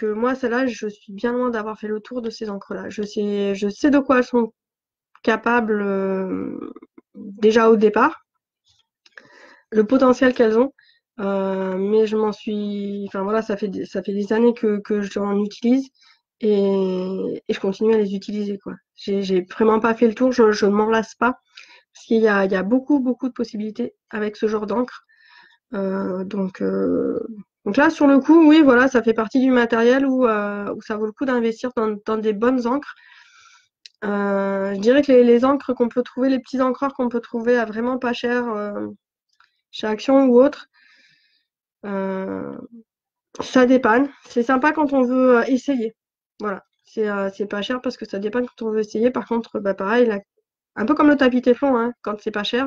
moi, celle-là, je suis bien loin d'avoir fait le tour de ces encres-là. Je sais de quoi elles sont capables déjà au départ, le potentiel qu'elles ont. Mais je m'en suis. Enfin voilà, ça fait des années que j'en utilise et je continue à les utiliser, quoi. J'ai vraiment pas fait le tour, je ne m'en lasse pas. Parce qu'il y a beaucoup, beaucoup de possibilités avec ce genre d'encre. Donc là, sur le coup, oui, voilà, ça fait partie du matériel où ça vaut le coup d'investir dans des bonnes encres. Je dirais que les encres qu'on peut trouver, les petits encreurs qu'on peut trouver à vraiment pas cher chez Action ou autre, ça dépanne. C'est sympa quand on veut essayer. Voilà, c'est pas cher parce que ça dépanne quand on veut essayer. Par contre, pareil, là, un peu comme le tapis Téflon, hein, quand c'est pas cher,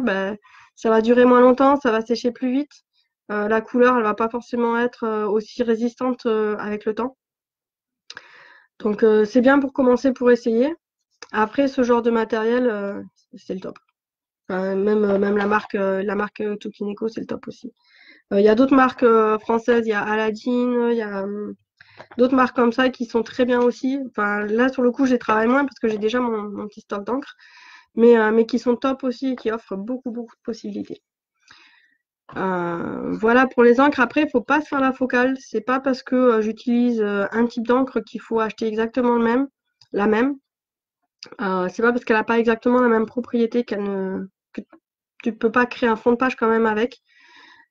ça va durer moins longtemps, ça va sécher plus vite. La couleur, elle va pas forcément être aussi résistante avec le temps. Donc c'est bien pour commencer, pour essayer. Après, ce genre de matériel, c'est le top. Enfin, même la marque Tokineko, c'est le top aussi. Il y a d'autres marques françaises, il y a Aladdin, il y a d'autres marques comme ça qui sont très bien aussi. Enfin, là, sur le coup, je les travaille moins parce que j'ai déjà mon petit stock d'encre, mais qui sont top aussi et qui offrent beaucoup, beaucoup de possibilités. Voilà pour les encres. Après, il ne faut pas se faire la focale. C'est pas parce que j'utilise un type d'encre qu'il faut acheter exactement la même. C'est pas parce qu'elle n'a pas exactement la même propriété que tu ne peux pas créer un fond de page quand même avec.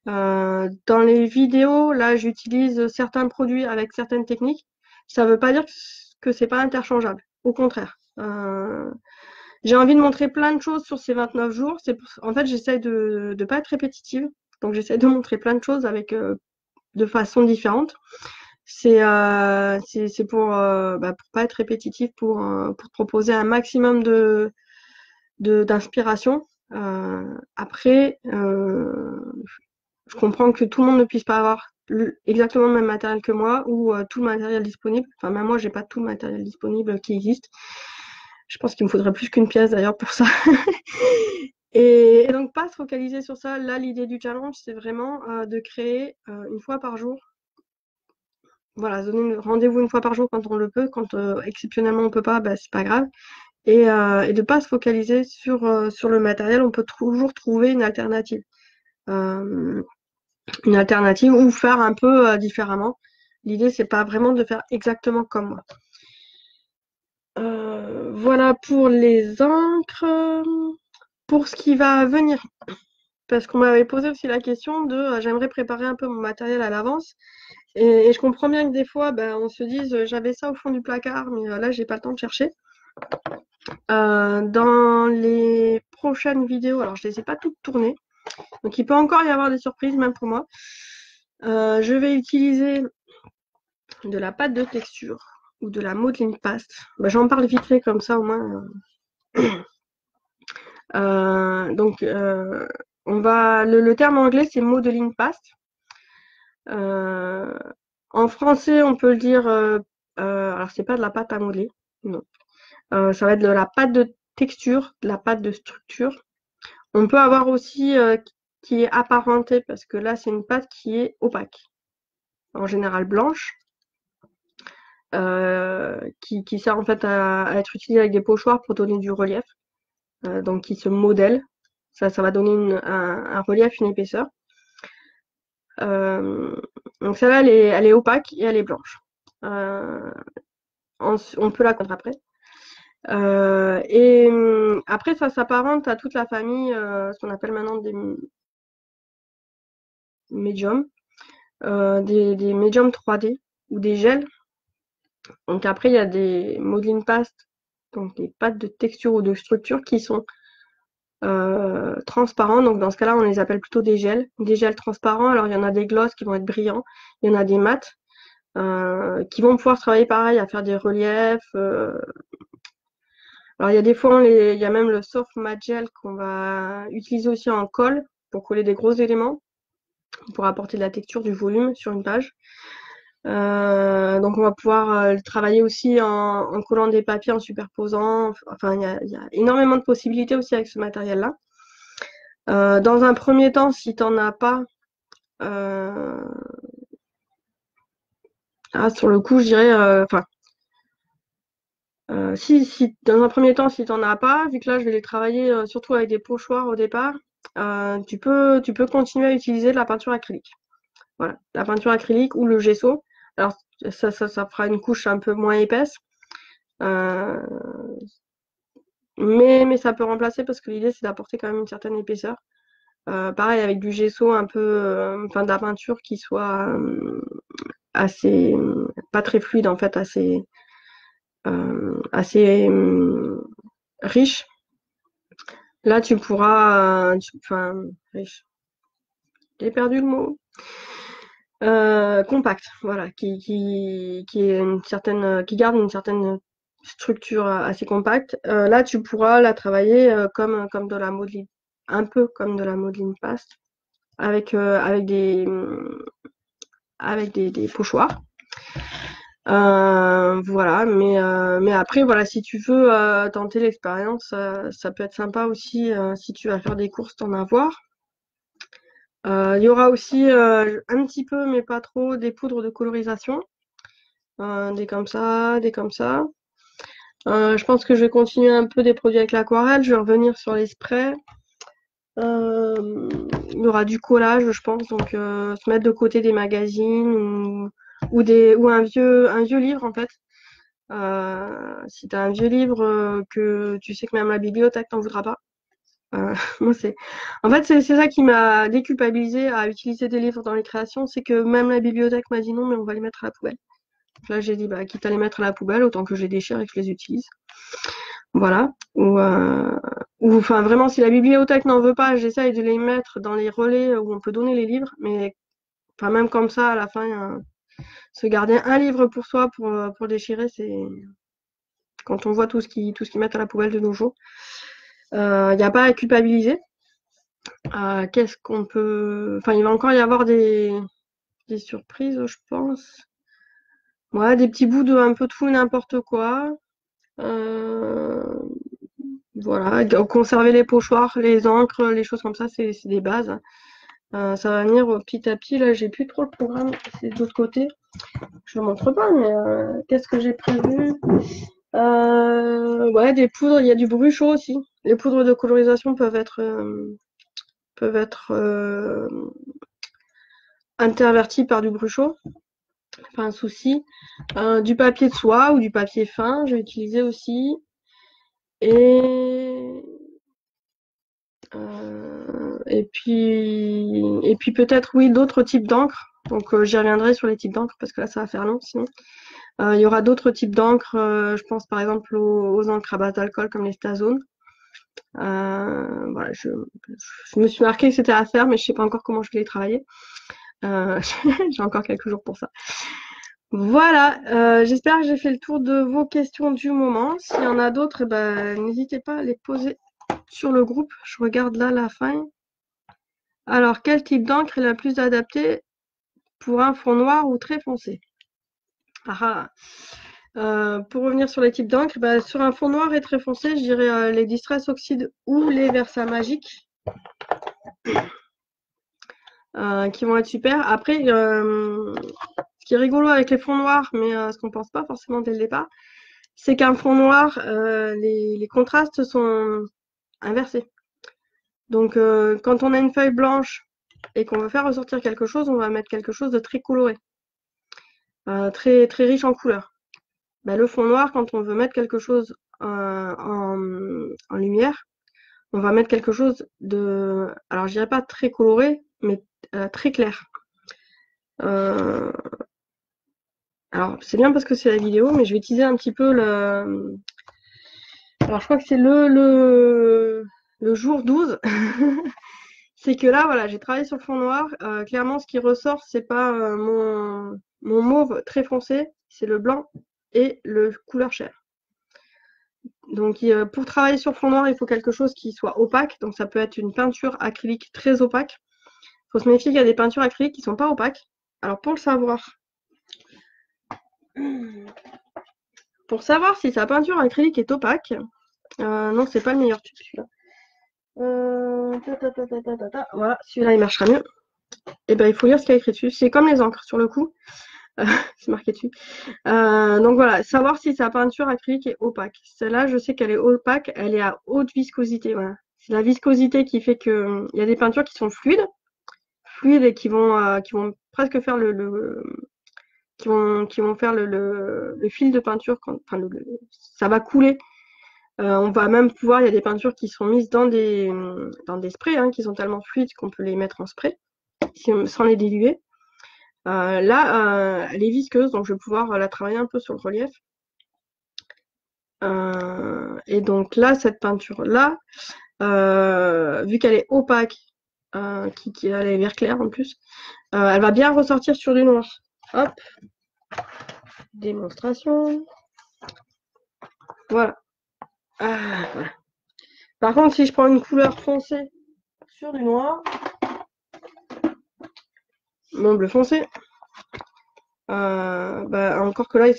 Dans les vidéos, là, j'utilise certains produits avec certaines techniques. Ça ne veut pas dire que c'est pas interchangeable. Au contraire. J'ai envie de montrer plein de choses sur ces 29 jours. En fait, j'essaie de ne pas être répétitive. Donc, j'essaie de montrer plein de choses avec de façon différente. C'est pour pas être répétitif, pour proposer un maximum d'inspiration. Après, je comprends que tout le monde ne puisse pas avoir exactement le même matériel que moi ou tout le matériel disponible. Enfin, même moi, j'ai pas tout le matériel disponible qui existe. Je pense qu'il me faudrait plus qu'une pièce d'ailleurs pour ça. Et donc, pas se focaliser sur ça. Là, l'idée du challenge, c'est vraiment de créer une fois par jour. Voilà, donner rendez-vous une fois par jour quand on le peut. Quand exceptionnellement on peut pas, bah, c'est pas grave. Et de pas se focaliser sur le matériel. On peut toujours trouver une alternative. Une alternative ou faire un peu différemment. L'idée, c'est pas vraiment de faire exactement comme moi. Voilà pour les encres. Pour ce qui va venir, parce qu'on m'avait posé aussi la question de j'aimerais préparer un peu mon matériel à l'avance. Et je comprends bien que des fois, ben, on se dise j'avais ça au fond du placard, mais là, j'ai pas le temps de chercher. Dans les prochaines vidéos, alors je les ai pas toutes tournées, donc il peut encore y avoir des surprises, même pour moi. Je vais utiliser de la pâte de texture ou de la modeling paste. Ben, j'en parle vite fait comme ça au moins. Donc, le terme anglais, c'est modeling paste. En français, on peut le dire, alors c'est pas de la pâte à modeler, non. Ça va être de la pâte de texture, de la pâte de structure. On peut avoir aussi qui est apparentée, parce que là, c'est une pâte qui est opaque, en général blanche, qui sert en fait à être utilisée avec des pochoirs pour donner du relief, donc qui se modèle. Ça va donner un relief, une épaisseur. Donc celle-là, elle est opaque et elle est blanche. On peut la contre après. Et après, ça s'apparente à toute la famille, ce qu'on appelle maintenant des médiums, des médiums 3D ou des gels. Donc après, il y a des modeling paste, donc des pâtes de texture ou de structure qui sont transparents. Donc dans ce cas-là, on les appelle plutôt des gels transparents. Alors il y en a des gloss qui vont être brillants, il y en a des mats qui vont pouvoir travailler pareil à faire des reliefs. Alors il y a des fois, il y a même le soft matte gel qu'on va utiliser aussi en colle pour coller des gros éléments, pour apporter de la texture, du volume sur une page. Donc on va pouvoir le travailler aussi en collant des papiers, en superposant. Enfin, il y a énormément de possibilités aussi avec ce matériel-là. Dans un premier temps, si tu n'en as pas, sur le coup, je dirais, si dans un premier temps, si tu n'en as pas, vu que là, je vais les travailler surtout avec des pochoirs au départ, tu peux continuer à utiliser de la peinture acrylique. Voilà, la peinture acrylique ou le gesso. Alors, ça fera une couche un peu moins épaisse. Mais ça peut remplacer parce que l'idée, c'est d'apporter quand même une certaine épaisseur. Pareil, avec du gesso, un peu, enfin, de la peinture qui soit assez, pas très fluide en fait, assez riche. Là, tu pourras, enfin, riche. J'ai perdu le mot. Compact, voilà, qui est une certaine, qui garde une certaine structure assez compacte. Là, tu pourras la travailler comme de la modeling, un peu comme de la modeling paste, avec des pochoirs. Voilà, mais après, voilà, si tu veux tenter l'expérience, ça peut être sympa aussi si tu vas faire des courses, d'en avoir. Il y aura aussi un petit peu, mais pas trop, des poudres de colorisation. Des comme ça, des comme ça. Je pense que je vais continuer un peu des produits avec l'aquarelle. Je vais revenir sur les sprays. Il y aura du collage, je pense, donc se mettre de côté des magazines ou un vieux livre en fait. Si tu as un vieux livre que tu sais que même la bibliothèque t'en voudra pas. Moi en fait c'est ça qui m'a déculpabilisée à utiliser des livres dans les créations, c'est que même la bibliothèque m'a dit non mais on va les mettre à la poubelle. Donc là j'ai dit bah quitte à les mettre à la poubelle, autant que je les déchire et que je les utilise. Voilà. Ou enfin vraiment si la bibliothèque n'en veut pas, j'essaye de les mettre dans les relais où on peut donner les livres, mais enfin même comme ça à la fin se garder un livre pour soi pour déchirer, c'est quand on voit tout ce qu'ils mettent à la poubelle de nos jours. Il n'y a pas à culpabiliser. Qu'est-ce qu'on peut. Enfin, il va encore y avoir des des surprises, je pense. Ouais, des petits bouts de un peu tout et n'importe quoi. Voilà, conserver les pochoirs, les encres, les choses comme ça, c'est des bases. Ça va venir petit à petit. Là, j'ai plus trop le programme. C'est de l'autre côté. Je le montre pas, mais qu'est-ce que j'ai prévu? Ouais, des poudres. Il y a du bruchot aussi. Les poudres de colorisation peuvent être interverties par du bruchot. Pas un souci. Du papier de soie ou du papier fin, je vais utiliser aussi. Et puis peut-être oui d'autres types d'encre. Donc j'y reviendrai sur les types d'encre parce que là ça va faire long sinon. Il y aura d'autres types d'encre, je pense par exemple aux encres à base d'alcool comme les Stazone. Voilà, je me suis marqué que c'était à faire, mais je sais pas encore comment je vais les travailler. J'ai encore quelques jours pour ça. Voilà, j'espère que j'ai fait le tour de vos questions du moment. S'il y en a d'autres, n'hésitez pas à les poser sur le groupe. Je regarde là la fin. Alors, quel type d'encre est la plus adaptée pour un fond noir ou très foncé? Pour revenir sur les types d'encre, sur un fond noir et très foncé, je dirais les Distress Oxide ou les Versamagic qui vont être super. Après, ce qui est rigolo avec les fonds noirs, mais ce qu'on pense pas forcément dès le départ, c'est qu'un fond noir, les contrastes sont inversés. Donc, quand on a une feuille blanche et qu'on veut faire ressortir quelque chose, on va mettre quelque chose de très coloré, très, très riche en couleurs. Le fond noir, quand on veut mettre quelque chose en lumière, on va mettre quelque chose de, alors je dirais pas très coloré, mais très clair. Alors c'est bien parce que c'est la vidéo, mais je vais utiliser un petit peu le. Alors je crois que c'est le jour 12. C'est que là, voilà, j'ai travaillé sur le fond noir. Clairement, ce qui ressort, c'est pas mon mauve très foncé, c'est le blanc et le couleur chair. Donc pour travailler sur fond noir, il faut quelque chose qui soit opaque. Donc ça peut être une peinture acrylique très opaque. Il faut se méfier qu'il y a des peintures acryliques qui sont pas opaques. Alors pour savoir si sa peinture acrylique est opaque, non, c'est pas le meilleur tube celui-là. Voilà, celui-là il marchera mieux. Et il faut lire ce qu'il y a écrit dessus. C'est comme les encres sur le coup. C'est marqué dessus. Donc voilà, savoir si sa peinture acrylique est opaque. Celle-là, je sais qu'elle est opaque, elle est à haute viscosité. Voilà. C'est la viscosité qui fait que il y a des peintures qui sont fluides et qui vont presque faire qui vont faire le fil de peinture ça va couler. On va même pouvoir, il y a des peintures qui sont mises dans des sprays qui sont tellement fluides qu'on peut les mettre en spray sans les diluer. Là, elle est visqueuse, donc je vais pouvoir la travailler un peu sur le relief. Et donc là, cette peinture-là, vu qu'elle est opaque, elle est vert clair en plus, elle va bien ressortir sur du noir. Hop, démonstration. Voilà. Voilà. Par contre, si je prends une couleur foncée sur du noir, mon bleu foncé, encore que là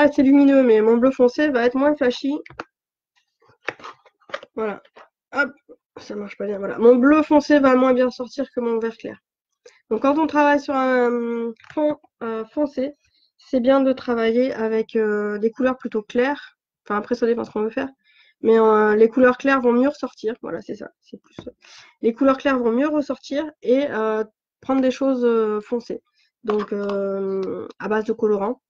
c'est lumineux, mais mon bleu foncé va être moins flashy. Voilà. Hop, ça marche pas bien. Voilà. Mon bleu foncé va moins bien sortir que mon vert clair. Donc quand on travaille sur un fond foncé, c'est bien de travailler avec des couleurs plutôt claires. Enfin après ça dépend ce qu'on veut faire. Mais les couleurs claires vont mieux ressortir. Voilà, c'est ça. C'est plus. Les couleurs claires vont mieux ressortir et prendre des choses foncées. Donc à base de colorant.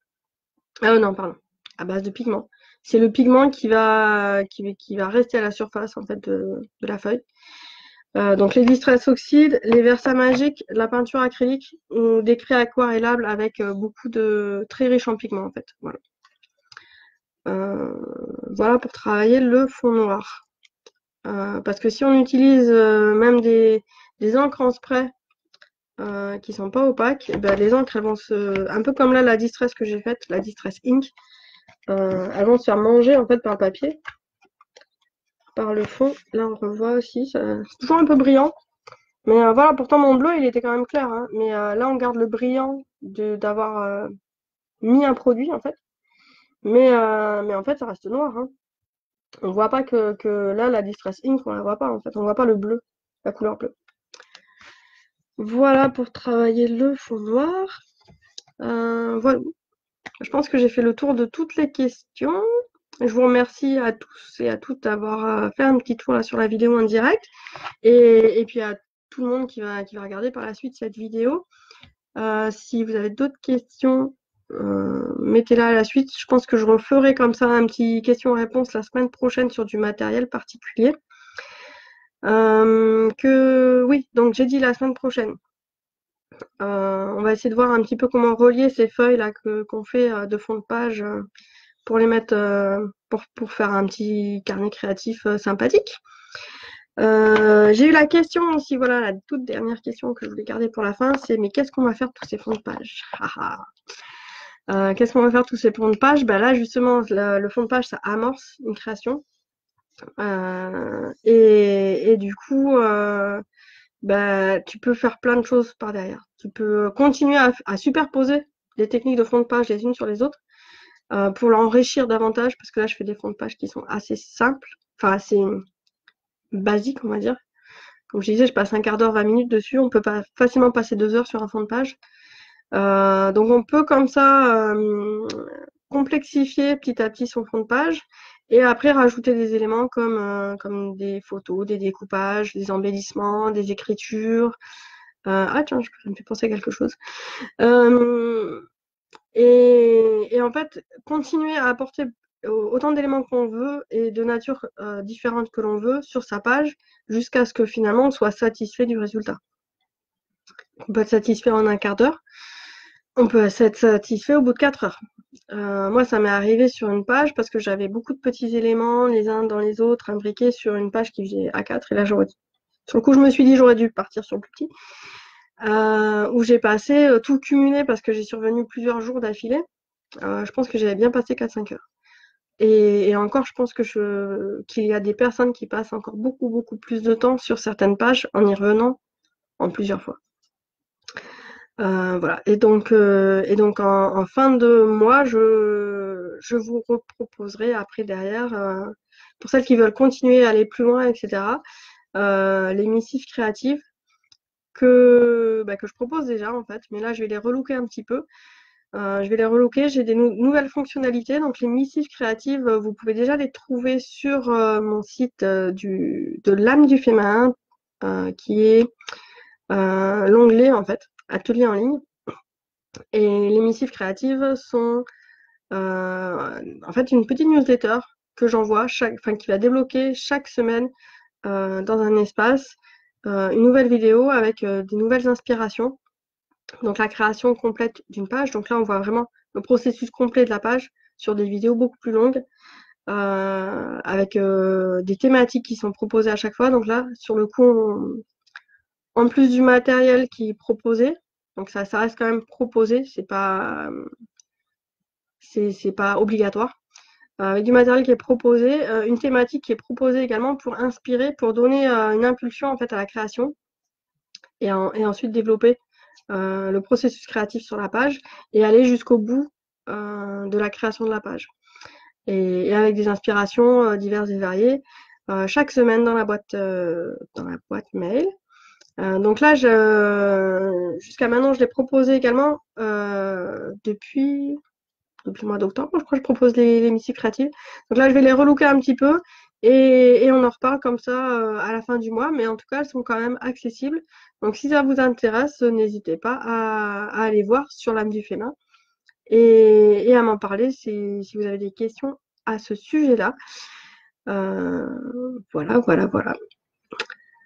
Non, pardon. À base de pigment. C'est le pigment qui va rester à la surface en fait de la feuille. Donc les Distress Oxide, les Versamagic, la peinture acrylique ou des craies aquarellables avec beaucoup de très riches en pigments en fait. Voilà. Voilà pour travailler le fond noir. Parce que si on utilise même des encres en spray qui sont pas opaques, les encres elles vont un peu comme là la Distress que j'ai faite, la Distress Ink, elles vont se faire manger en fait par le papier, par le fond. Là on revoit aussi, c'est toujours un peu brillant. Mais voilà, pourtant mon bleu, il était quand même clair, hein. Mais là, on garde le brillant d'avoir mis un produit, en fait. Mais en fait, ça reste noir, hein. On voit pas que là, la Distress Ink, on la voit pas, en fait. On voit pas le bleu, la couleur bleue. Voilà pour travailler le fond noir. Voilà. Je pense que j'ai fait le tour de toutes les questions. Je vous remercie à tous et à toutes d'avoir fait un petit tour là sur la vidéo en direct. Et puis à tout le monde qui va regarder par la suite cette vidéo. Si vous avez d'autres questions, mettez-la à la suite. Je pense que je referai comme ça un petit question-réponse la semaine prochaine sur du matériel particulier. Oui, donc j'ai dit la semaine prochaine. On va essayer de voir un petit peu comment relier ces feuilles là qu'on fait de fond de page pour les mettre pour faire un petit carnet créatif sympathique. J'ai eu la question aussi, voilà, la toute dernière question que je voulais garder pour la fin, c'est mais qu'est-ce qu'on va faire de tous ces fonds de page? Qu'est-ce qu'on va faire de tous ces fonds de page? Bah là justement le fond de page ça amorce une création et du coup bah, tu peux faire plein de choses par derrière. Tu peux continuer à superposer les techniques de fond de page les unes sur les autres pour l'enrichir davantage parce que là je fais des fonds de page qui sont assez simples, enfin assez basiques on va dire. Comme je disais, je passe un quart d'heure, 20 minutes dessus. On peut pas facilement passer 2 heures sur un fond de page. Donc on peut comme ça complexifier petit à petit son fond de page et après rajouter des éléments comme des photos, des découpages, des embellissements, des écritures. Ah tiens, ça me fait penser à quelque chose. Et en fait, continuer à apporter autant d'éléments qu'on veut et de nature différente que l'on veut sur sa page jusqu'à ce que finalement on soit satisfait du résultat. On peut être satisfait en un quart d'heure, on peut être satisfait au bout de 4 heures. Moi, ça m'est arrivé sur une page parce que j'avais beaucoup de petits éléments les uns dans les autres imbriqués sur une page qui faisait A4 et là sur le coup je me suis dit j'aurais dû partir sur le plus petit. Où j'ai passé tout cumulé parce que j'ai survenu plusieurs jours d'affilée. Je pense que j'avais bien passé 4-5 heures. Et encore, je pense qu'il y a des personnes qui passent encore beaucoup, beaucoup plus de temps sur certaines pages en y revenant en plusieurs fois. Voilà. Et donc en fin de mois, je vous reproposerai après derrière, pour celles qui veulent continuer à aller plus loin, etc., les missives créatives que je propose déjà en fait, mais là je vais les relooker un petit peu. Je vais les relooker, j'ai des nouvelles fonctionnalités, donc les missives créatives, vous pouvez déjà les trouver sur mon site de l'âme du féminin, qui est l'onglet en fait, atelier en ligne. Et les missives créatives sont en fait une petite newsletter que j'envoie qui va débloquer chaque semaine dans un espace une nouvelle vidéo avec des nouvelles inspirations. Donc la création complète d'une page. Donc là, on voit vraiment le processus complet de la page sur des vidéos beaucoup plus longues avec des thématiques qui sont proposées à chaque fois. Donc là, sur le coup, en plus du matériel qui est proposé, donc ça reste quand même proposé, c'est pas obligatoire. Avec du matériel qui est proposé, une thématique qui est proposée également pour inspirer, pour donner une impulsion en fait à la création et ensuite développer le processus créatif sur la page et aller jusqu'au bout de la création de la page. Et avec des inspirations diverses et variées chaque semaine dans la boîte mail. Donc là, jusqu'à maintenant, je l'ai proposé également depuis le mois d'octobre, je crois que je propose les missives créatives. Donc là, je vais les relooker un petit peu et on en reparle comme ça à la fin du mois. Mais en tout cas, elles sont quand même accessibles. Donc si ça vous intéresse, n'hésitez pas à aller voir sur l'âme du féminin et à m'en parler si vous avez des questions à ce sujet-là. Voilà.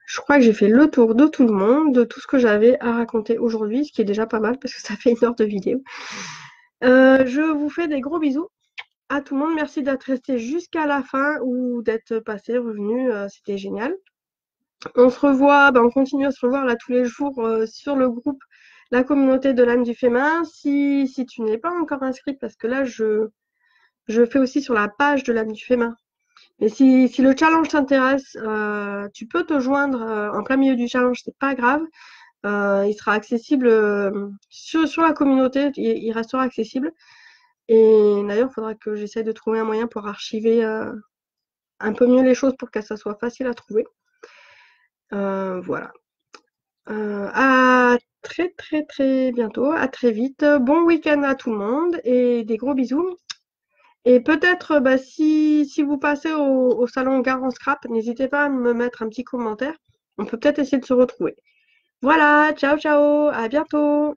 Je crois que j'ai fait le tour de tout le monde, de tout ce que j'avais à raconter aujourd'hui, ce qui est déjà pas mal parce que ça fait 1 heure de vidéo. Je vous fais des gros bisous à tout le monde. Merci d'être resté jusqu'à la fin ou d'être passé, revenu. C'était génial. On se revoit, on continue à se revoir là tous les jours sur le groupe La communauté de l'âme du féminin. Si tu n'es pas encore inscrit, parce que là, je fais aussi sur la page de l'âme du féminin Et si le challenge t'intéresse, tu peux te joindre en plein milieu du challenge, c'est pas grave. Il sera accessible sur la communauté, il restera accessible. Et d'ailleurs, il faudra que j'essaie de trouver un moyen pour archiver un peu mieux les choses pour que ça soit facile à trouver. Voilà. À très très très bientôt, à très vite. Bon week-end à tout le monde et des gros bisous. Et peut-être, bah, si vous passez au salon Garant Scrap, n'hésitez pas à me mettre un petit commentaire. On peut peut-être essayer de se retrouver. Voilà, ciao ciao, à bientôt.